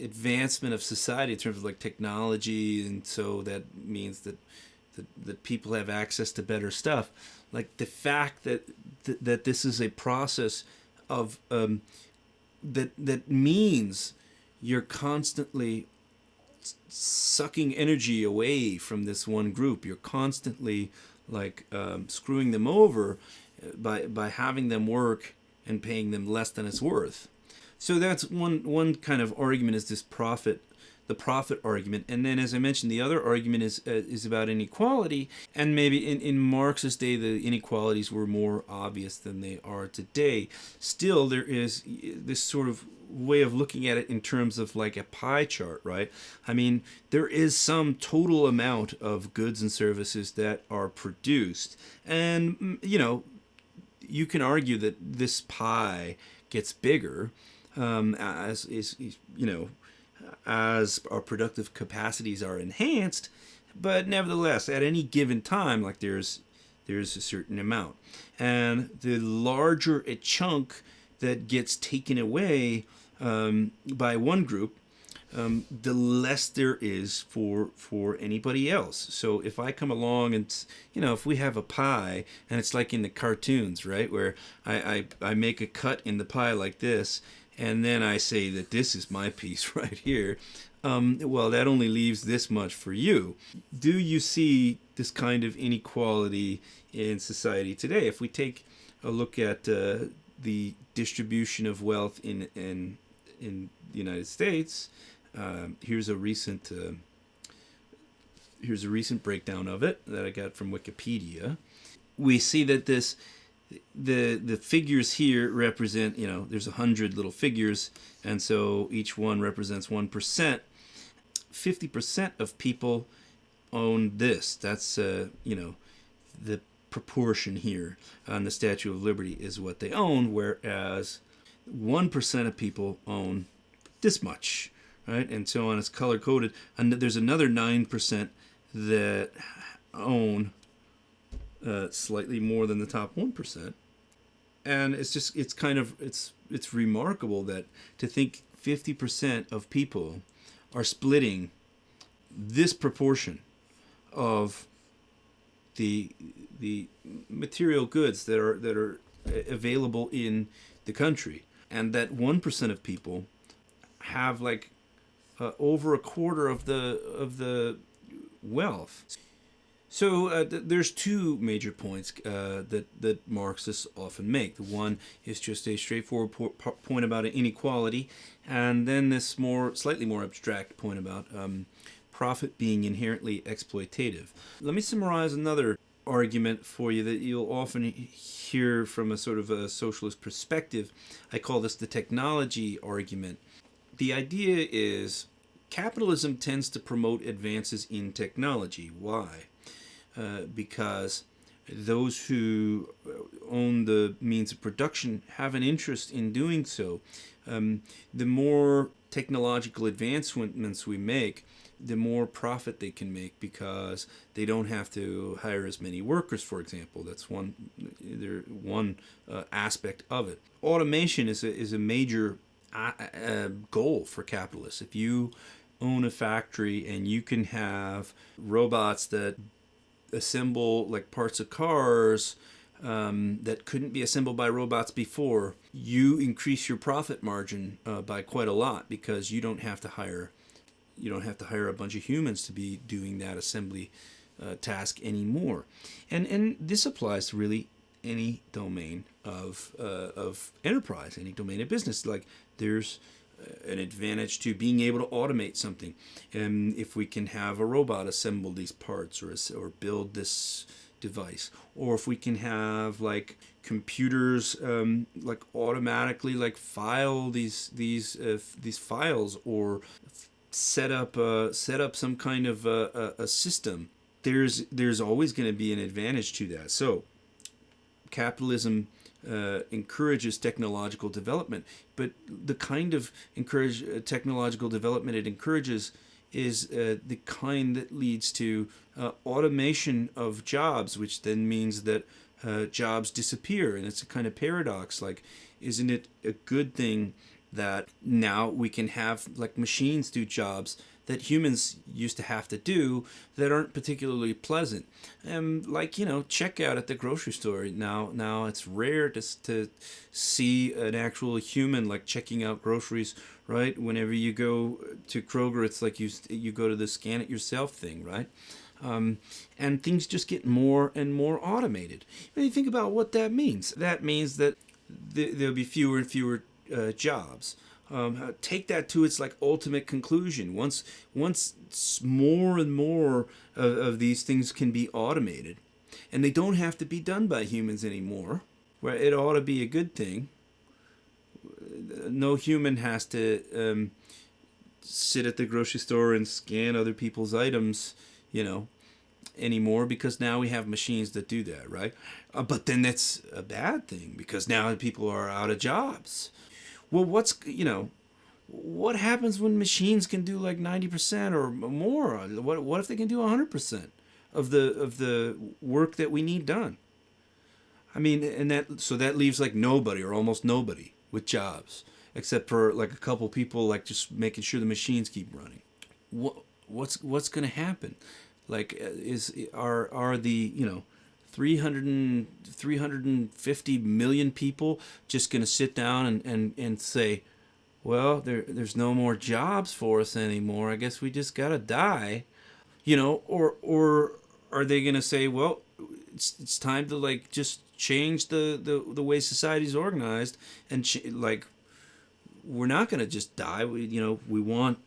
advancement of society in terms of like technology, and so that means that people have access to better stuff. Like the fact that this is a process of that means you're constantly sucking energy away from this one group. You're constantly like screwing them over by having them work and paying them less than it's worth. So that's one kind of argument, is this the profit argument. And then, as I mentioned, the other argument is about inequality. And maybe in Marx's day, the inequalities were more obvious than they are today. Still, there is this sort of way of looking at it in terms of like a pie chart, right? I mean, there is some total amount of goods and services that are produced. And, you can argue that this pie gets bigger as our productive capacities are enhanced, but nevertheless, at any given time, like there's a certain amount, and the larger a chunk that gets taken away by one group, the less there is for anybody else. So if I come along and, if we have a pie, and it's like in the cartoons, right, where I make a cut in the pie like this, and then I say that this is my piece right here, well, that only leaves this much for you. Do you see this kind of inequality in society today? If we take a look at the distribution of wealth in the United States, here's a recent breakdown of it that I got from Wikipedia. We see that the figures here represent, there's 100 little figures, and so each one represents 1%. 50% of people own this. That's the proportion here on the Statue of Liberty is what they own, whereas 1% of people own this much, right? And so on. It's color coded, and there's another 9% that own slightly more than the top 1%. And it's remarkable that to think 50% of people are splitting this proportion of the material goods that are available in the country, and that 1% of people have like over a quarter of the wealth. So there's two major points that Marxists often make. The one is just a straightforward point about inequality, and then this slightly more abstract point about profit being inherently exploitative. Let me summarize another argument for you that you'll often hear from a sort of a socialist perspective. I call this the technology argument. The idea is capitalism tends to promote advances in technology. Why? Because those who own the means of production have an interest in doing so. The more technological advancements we make, the more profit they can make, because they don't have to hire as many workers, for example. That's one aspect of it. Automation is a major goal for capitalists. If you own a factory and you can have robots that assemble like parts of cars that couldn't be assembled by robots before, you increase your profit margin by quite a lot, because you don't have to hire a bunch of humans to be doing that assembly task anymore. And this applies to really any domain of enterprise, any domain of business. Like there's an advantage to being able to automate something, and if we can have a robot assemble these parts or build this device, or if we can have like computers like automatically like file these files, or set up some kind of a system, there's always going to be an advantage to that. So capitalism encourages technological development, but the kind of technological development it encourages is the kind that leads to automation of jobs, which then means that jobs disappear. And it's a kind of paradox. Like, isn't it a good thing that now we can have like machines do jobs that humans used to have to do that aren't particularly pleasant? Like, checkout at the grocery store. Now it's rare to see an actual human like checking out groceries, right? Whenever you go to Kroger, it's like you go to the scan it yourself thing, right? and things just get more and more automated. When you think about what that means that there'll be fewer and fewer jobs. Take that to its like ultimate conclusion. Once more and more of these things can be automated, and they don't have to be done by humans anymore, where it ought to be a good thing. No human has to sit at the grocery store and scan other people's items, anymore, because now we have machines that do that, right? But then that's a bad thing, because now people are out of jobs. Well, what happens when machines can do like 90% or more? What if they can do 100% of the work that we need done? I mean, and that leaves like nobody or almost nobody with jobs, except for like a couple people, like just making sure the machines keep running. What's going to happen? Like, are the 350 million people just going to sit down and say, well, there's no more jobs for us anymore, I guess we just got to die, or are they going to say, well, it's time to like just change the way society's organized, and like we're not going to just die. We want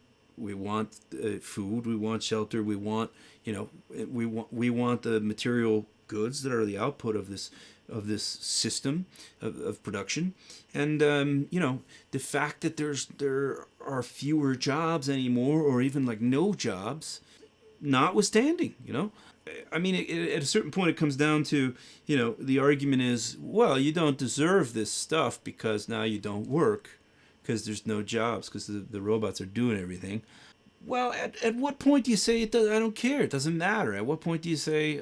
food, we want shelter, we want the material goods that are the output of this system of production. And the fact that there are fewer jobs anymore, or even like no jobs, notwithstanding, I mean, at a certain point it comes down to, the argument is, well, you don't deserve this stuff because now you don't work, because there's no jobs, because the robots are doing everything. Well, at what point do you say it does? I don't care. It doesn't matter. At what point do you say,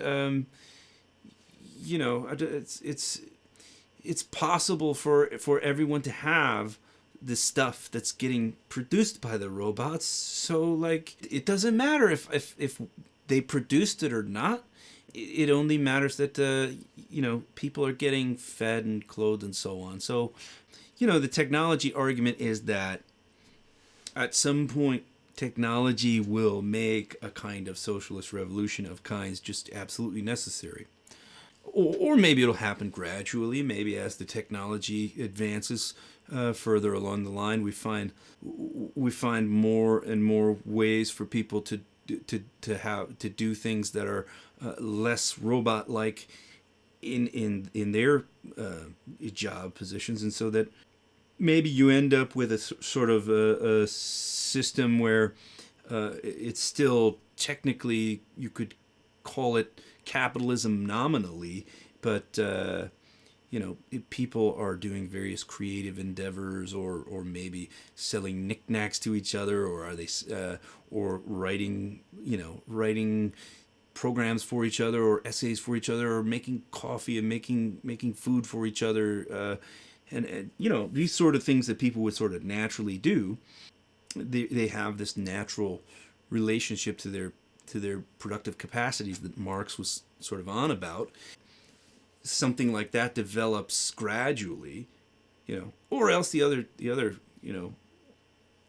it's possible for everyone to have the stuff that's getting produced by the robots? So like, it doesn't matter if they produced it or not. It only matters that people are getting fed and clothed and so on. So, the technology argument is that at some point technology will make a kind of socialist revolution of kinds just absolutely necessary. Or maybe it'll happen gradually. Maybe as the technology advances further along the line, we find more and more ways for people to do things that are less robot-like in their job positions, and so that maybe you end up with a sort of a system where it's still technically, you could call it capitalism nominally, but people are doing various creative endeavors, or maybe selling knickknacks to each other, or are they or writing programs for each other, or essays for each other, or making coffee and making food for each other, and these sort of things that people would sort of naturally do. They have this natural relationship to their productive capacities that Marx was sort of on about. Something like that develops gradually, or else the other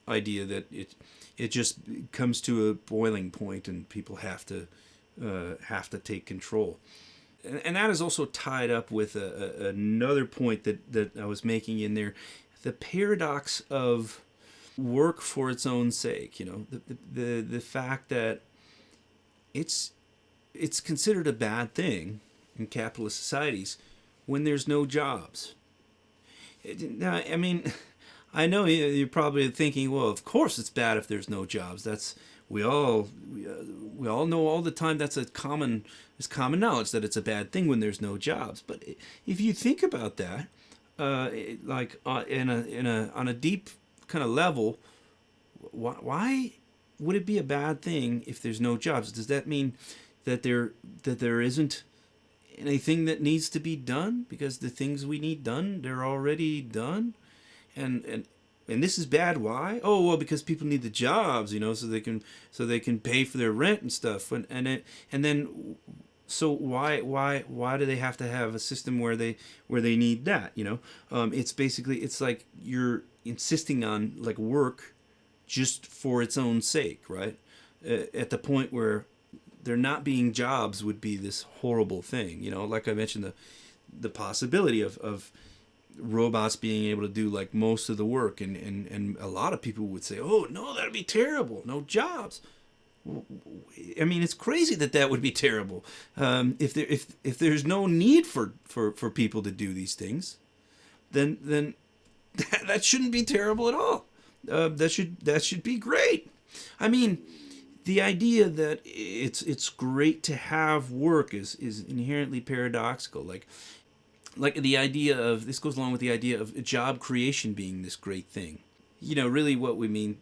idea that it just comes to a boiling point and people have to take control. And that is also tied up with another point that I was making in there, the paradox of work for its own sake. The fact that it's considered a bad thing in capitalist societies when there's no jobs. Now, I mean, I know you're probably thinking, well, of course it's bad if there's no jobs. We all know all the time that's common knowledge that it's a bad thing when there's no jobs. But if you think about that, on a deep kind of level, why would it be a bad thing if there's no jobs? Does that mean that there isn't anything that needs to be done, because the things we need done, they're already done? And this is bad. Why? Oh, well, because people need the jobs, so they can pay for their rent and stuff. And then so why do they have to have a system where they need that? It's like you're insisting on like work just for its own sake, right? At the point where there not being jobs would be this horrible thing. Like I mentioned, the possibility of robots being able to do like most of the work, and a lot of people would say, oh no, that'd be terrible, no jobs. I mean, it's crazy that would be terrible. If there's no need for people to do these things, then that shouldn't be terrible at all. That should be great. I mean, the idea that it's great to have work is inherently paradoxical. Like the idea of, this goes along with the idea of job creation being this great thing. Really what we mean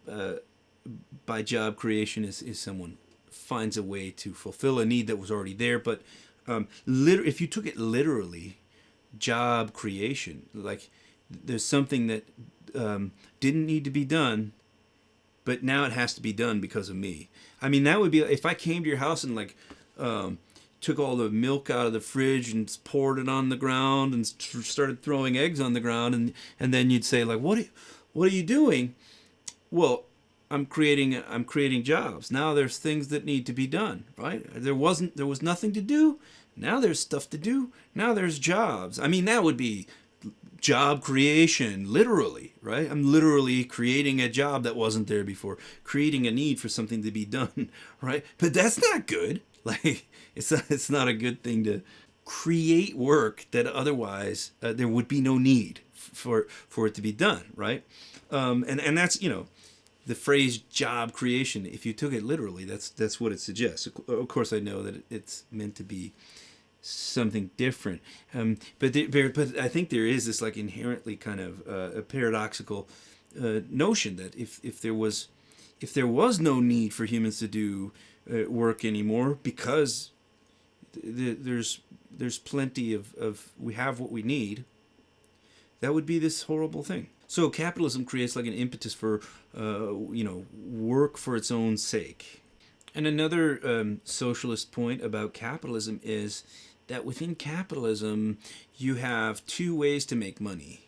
by job creation is someone finds a way to fulfill a need that was already there. But if you took it literally, job creation, like there's something that didn't need to be done, but now it has to be done because of me. I mean, that would be if I came to your house and took all the milk out of the fridge and poured it on the ground and started throwing eggs on the ground, and then you'd say like, what are you doing? Well, I'm creating jobs. Now there's things that need to be done, right? There was nothing to do. Now there's stuff to do. Now there's jobs. I mean, that would be job creation, literally, right? I'm literally creating a job that wasn't there before, creating a need for something to be done, right? But that's not good. Like, it's not a good thing to create work that otherwise there would be no need for it to be done, right? And that's, the phrase job creation, if you took it literally, that's what it suggests. Of course, I know that it's meant to be something different, but I think there is this like inherently kind of a paradoxical notion that if there was no need for humans to do work anymore, because there's plenty of we have what we need, that would be this horrible thing. So capitalism creates like an impetus for work for its own sake. And another socialist point about capitalism is that within capitalism you have two ways to make money,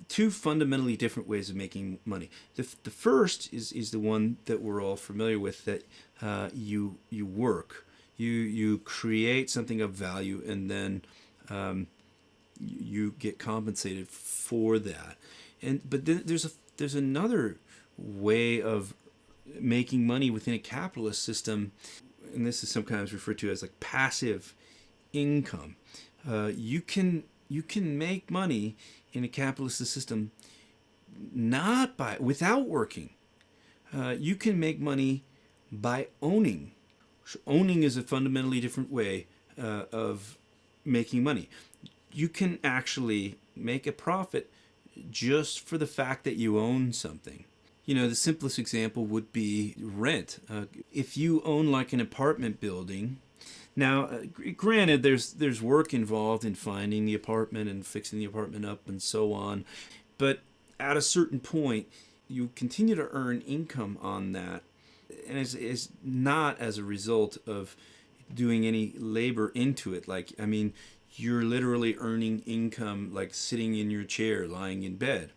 two fundamentally different ways of making money. The first is the one that we're all familiar with, that you work, you create something of value, and then you get compensated for that. But then there's another way of making money within a capitalist system, and this is sometimes referred to as like passive income. You can make money in a capitalist system without working. You can make money by owning. Owning is a fundamentally different way of making money. You can actually make a profit just for the fact that you own something. The simplest example would be rent. If you own like an apartment building, now granted there's work involved in finding the apartment and fixing the apartment up and so on, but at a certain point you continue to earn income on that, and it's not as a result of doing any labor into it. Like, I mean, you're literally earning income like sitting in your chair, lying in bed.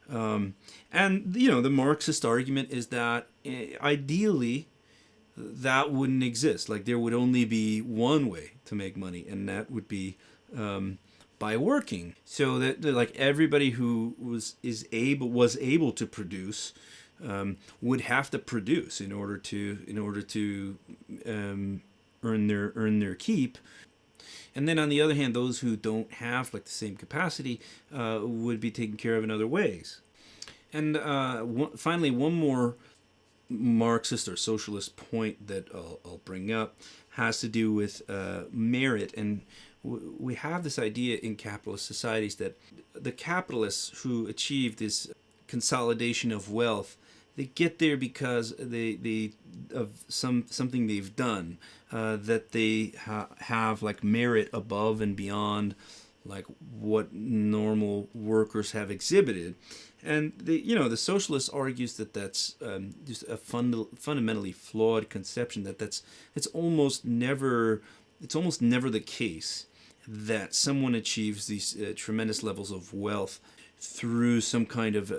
And the Marxist argument is that ideally that wouldn't exist. Like, there would only be one way to make money, and that would be by working. So that like everybody who was able to produce would have to produce in order to earn their keep. And then on the other hand, those who don't have like the same capacity would be taken care of in other ways. And finally, one more Marxist or socialist point that I'll bring up has to do with merit. And we have this idea in capitalist societies that the capitalists who achieve this consolidation of wealth, they get there because they of something they've done, that they have like merit above and beyond like what normal workers have exhibited. And the socialist argues that that's just a fundamentally flawed conception. It's almost never the case that someone achieves these tremendous levels of wealth through some kind of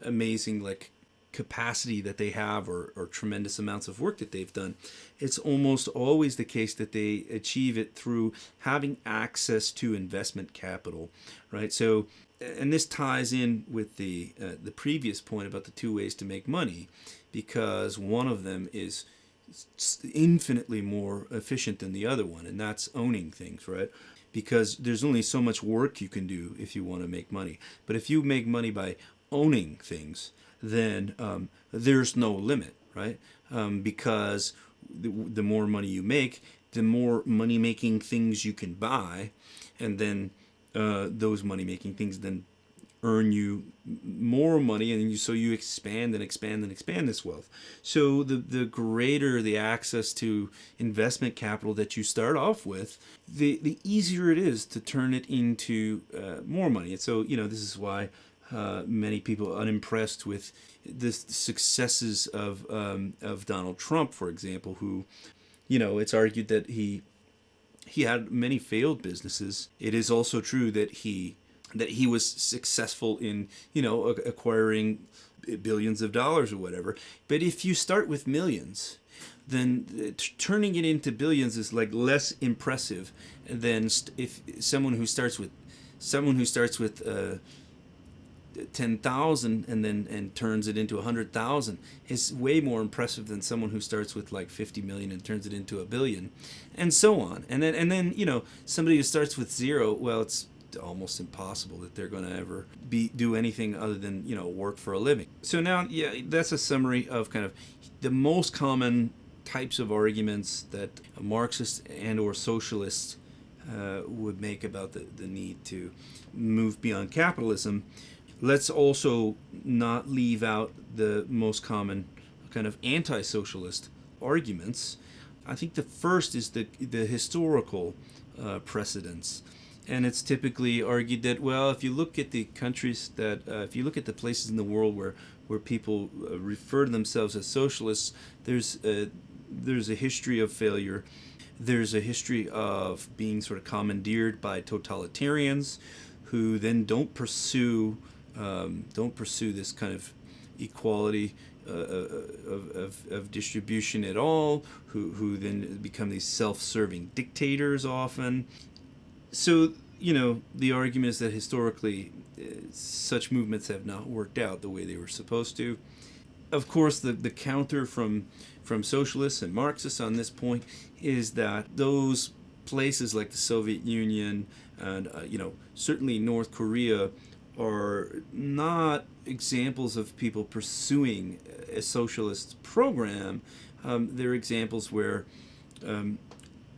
amazing like capacity that they have, or tremendous amounts of work that they've done. It's almost always the case that they achieve it through having access to investment capital, right? So, and this ties in with the previous point about the two ways to make money, because one of them is infinitely more efficient than the other one, and that's owning things, right? Because there's only so much work you can do if you want to make money. But if you make money by owning things, then there's no limit, right? Because the more money you make, the more money-making things you can buy, and then those money-making things then earn you more money, and so you expand and expand and expand this wealth. So the greater the access to investment capital that you start off with, the easier it is to turn it into more money. And so, this is why many people are unimpressed with the successes of Donald Trump, for example, who, it's argued that he had many failed businesses. It is also true that he was successful in, acquiring billions of dollars or whatever. But if you start with millions, then turning it into billions is like less impressive than if someone who starts with 10,000 and turns it into 100,000 is way more impressive than someone who starts with like 50 million and turns it into a billion, and so on. And then somebody who starts with zero, well, it's almost impossible that they're going to ever do anything other than work for a living. So now, that's a summary of kind of the most common types of arguments that Marxists and or socialists would make about the need to move beyond capitalism. Let's also not leave out the most common kind of anti-socialist arguments. I think the first is the historical precedents. And it's typically argued that, well, if you look at the countries if you look at the places in the world where people refer to themselves as socialists, there's a history of failure. There's a history of being sort of commandeered by totalitarians who then don't pursue this kind of equality of distribution at all, who then become these self-serving dictators often. So, the argument is that historically such movements have not worked out the way they were supposed to. Of course, the counter from socialists and Marxists on this point is that those places like the Soviet Union and, certainly North Korea are not examples of people pursuing a socialist program. They're examples where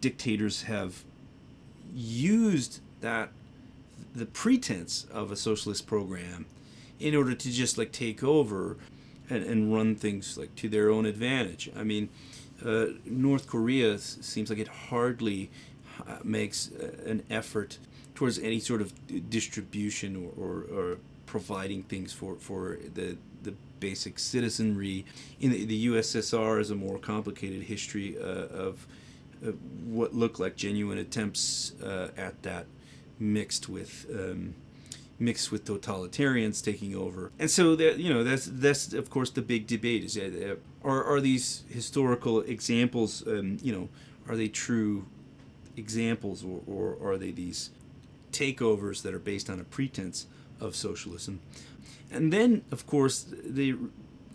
dictators have used the pretense of a socialist program in order to just like take over and run things like to their own advantage. I mean, North Korea seems like it hardly makes an effort towards any sort of distribution or providing things for the basic citizenry. In the USSR is a more complicated history of what looked like genuine attempts at that, mixed with totalitarians taking over. And so that's of course the big debate is are these historical examples are they true examples, or are they these takeovers that are based on a pretense of socialism? And then of course the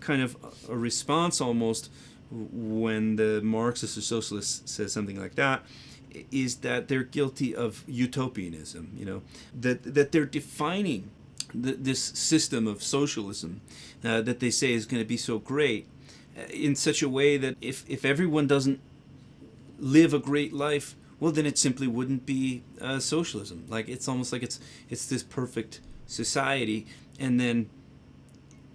kind of a response almost when the Marxist or socialist says something like that is that they're guilty of utopianism, that they're defining this system of socialism that they say is going to be so great in such a way that if everyone doesn't live a great life, well, then it simply wouldn't be socialism. Like it's almost like it's this perfect society, and then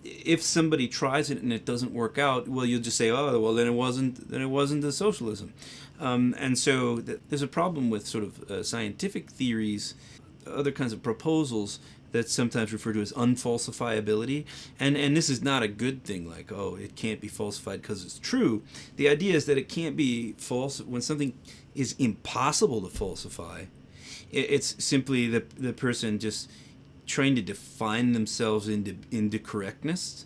if somebody tries it and it doesn't work out, well, you'll just say, oh, well, then it wasn't the socialism. And so there's a problem with sort of scientific theories, other kinds of proposals that's sometimes referred to as unfalsifiability. And this is not a good thing, like, oh, it can't be falsified because it's true. The idea is that it can't be false when something is impossible to falsify. It's simply the person just trying to define themselves into correctness.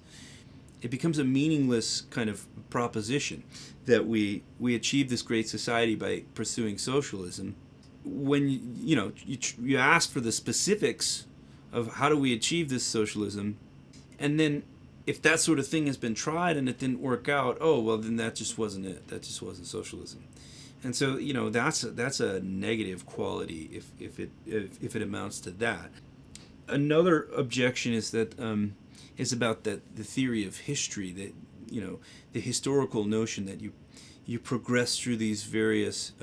it becomes a meaningless kind of proposition that we achieve this great society by pursuing socialism. When you ask for the specifics of how do we achieve this socialism, and then if that sort of thing has been tried and it didn't work out, oh well, then that just wasn't it. That just wasn't socialism. And so that's a negative quality if it amounts to that. Another objection is that is about the theory of history, that the historical notion that you progress through these various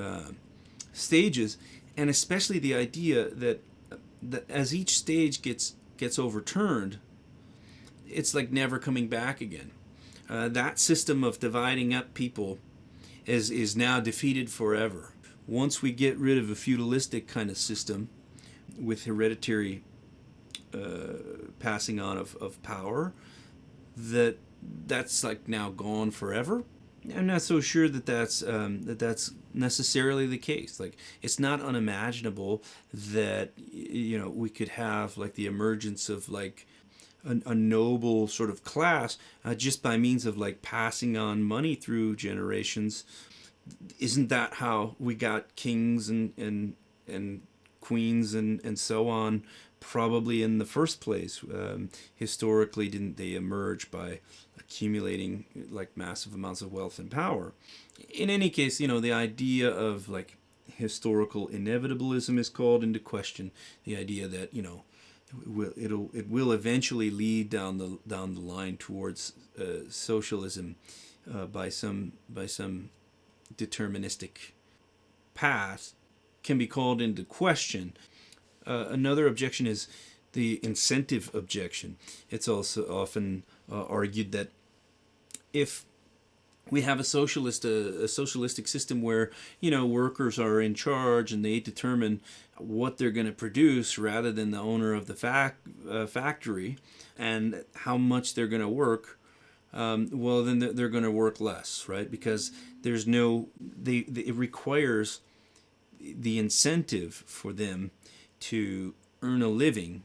stages, and especially the idea that as each stage gets overturned, it's like never coming back again. That system of dividing up people is now defeated forever. Once we get rid of a feudalistic kind of system with hereditary passing on of power, that's like now gone forever. I'm not so sure that's necessarily the case. Like, it's not unimaginable that we could have like the emergence of like a noble sort of class just by means of like passing on money through generations. Isn't that how we got kings and queens and so on? Probably in the first place. Historically, didn't they emerge by accumulating like massive amounts of wealth and power? In any case, the idea of like historical inevitabilism is called into question. The idea that it will eventually lead down the line towards socialism by some deterministic path can be called into question. Another objection is the incentive objection. It's also often argued that if we have a socialistic system where workers are in charge and they determine what they're going to produce rather than the owner of the factory and how much they're going to work, well then they're going to work less, right? Because it requires the incentive for them to earn a living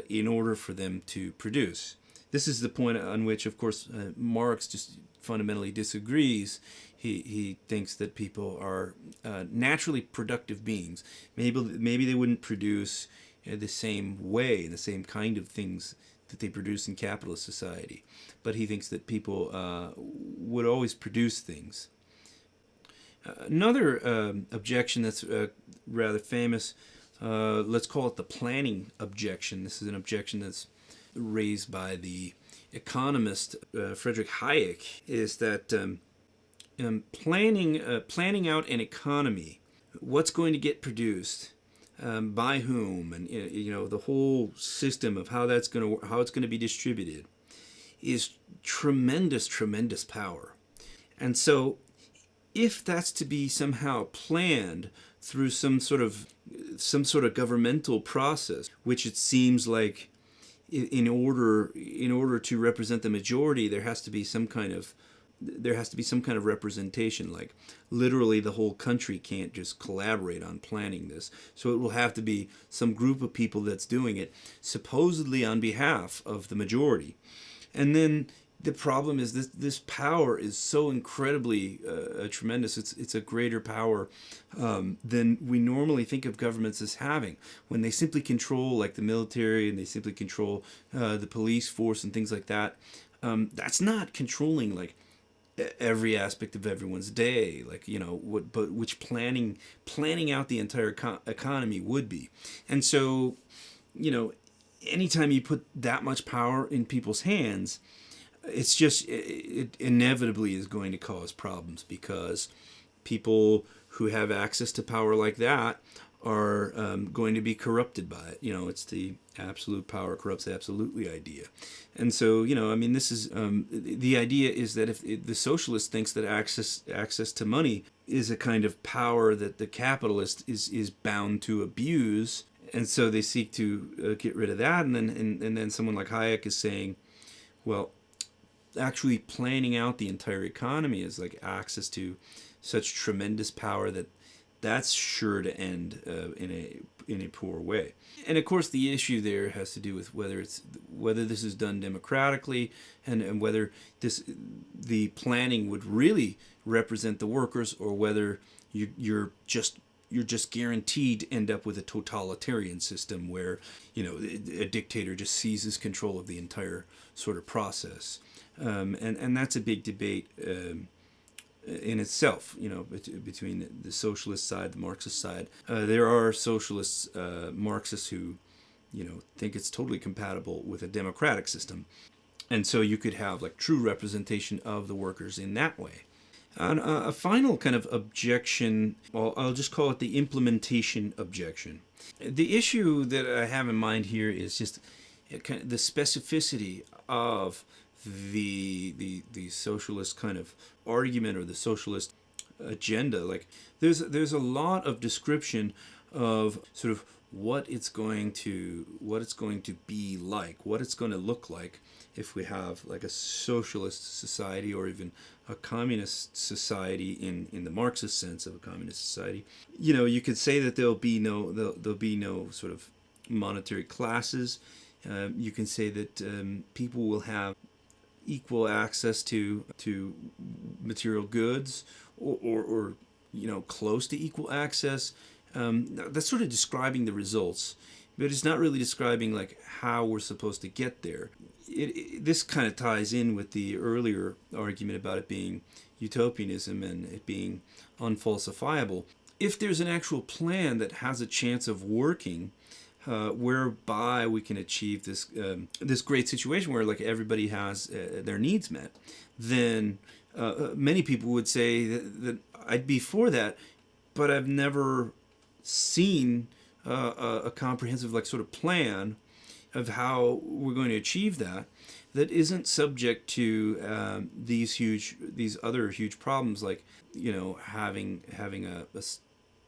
in order for them to produce. This is the point on which, of course, Marx just fundamentally disagrees. He thinks that people are naturally productive beings. Maybe they wouldn't produce the same way, the same kind of things that they produce in capitalist society, but he thinks that people would always produce things. Another objection that's rather famous, let's call it the planning objection. This is an objection that's raised by the economist Friedrich Hayek, is that planning out an economy, what's going to get produced, by whom, and the whole system of how it's going to be distributed, is tremendous power. And so, if that's to be somehow planned through some sort of governmental process, which it seems like in order to represent the majority, there has to be some kind of representation. Like, literally the whole country can't just collaborate on planning this, so it will have to be some group of people that's doing it, supposedly on behalf of the majority. And then the problem is this power is so incredibly tremendous. It's a greater power than we normally think of governments as having, when they simply control like the military and they simply control the police force and things like that. That's not controlling like every aspect of everyone's day, like but which planning out the entire economy would be. And so anytime you put that much power in people's hands, it inevitably is going to cause problems, because people who have access to power like that are going to be corrupted by it. It's the absolute power corrupts absolutely idea. And so, this is the idea is that if the socialist thinks that access to money is a kind of power that the capitalist is bound to abuse, and so they seek to get rid of that. And then someone like Hayek is saying, well, actually planning out the entire economy is like access to such tremendous power that that's sure to end in a poor way. And of course, the issue there has to do with whether this is done democratically, and whether the planning would really represent the workers, or whether you're just guaranteed to end up with a totalitarian system where, a dictator just seizes control of the entire sort of process. And that's a big debate in itself, between the socialist side, the Marxist side. There are socialists, Marxists, who, think it's totally compatible with a democratic system. And so you could have like true representation of the workers in that way. And a final kind of objection, well, I'll just call it the implementation objection. The issue that I have in mind here is just kind of the specificity of the socialist kind of argument, or the socialist agenda. Like there's a lot of description of sort of what it's going to be like, what it's going to look like if we have like a socialist society, or even a communist society in the Marxist sense of a communist society. You could say that there'll be no sort of monetary classes. You can say that people will have equal access to material goods, or close to equal access. That's sort of describing the results, but it's not really describing like how we're supposed to get there. This kind of ties in with the earlier argument about it being utopianism and it being unfalsifiable. If there's an actual plan that has a chance of working, whereby we can achieve this great situation where like everybody has their needs met, then many people would say that I'd be for that, but I've never seen a comprehensive like sort of plan of how we're going to achieve that isn't subject to these other huge problems, like having a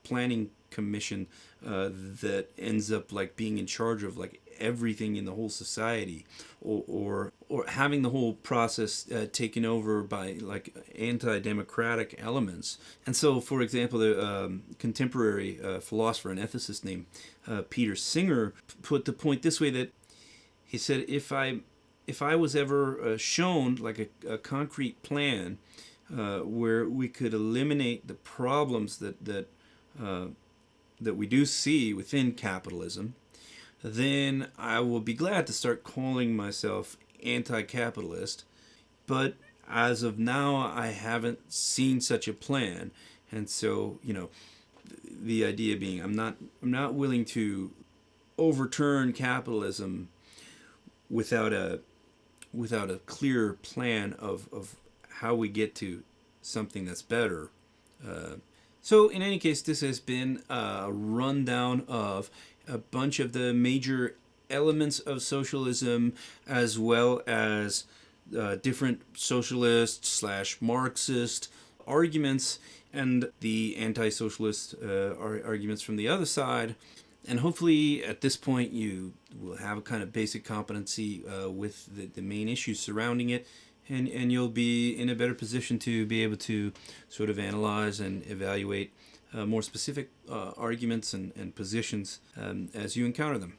planning commission that ends up like being in charge of like everything in the whole society, or having the whole process taken over by like anti-democratic elements. And so, for example, the contemporary philosopher and ethicist named Peter Singer put the point this way, that he said, if I was ever shown like a concrete plan where we could eliminate the problems that we do see within capitalism, then I will be glad to start calling myself anti-capitalist. But as of now, I haven't seen such a plan, and so the idea being, I'm not willing to overturn capitalism without a clear plan of how we get to something that's better. So in any case, this has been a rundown of a bunch of the major elements of socialism, as well as different socialist / Marxist arguments, and the anti-socialist arguments from the other side. And hopefully at this point you will have a kind of basic competency with the main issues surrounding it, and you'll be in a better position to be able to sort of analyze and evaluate more specific arguments and positions as you encounter them.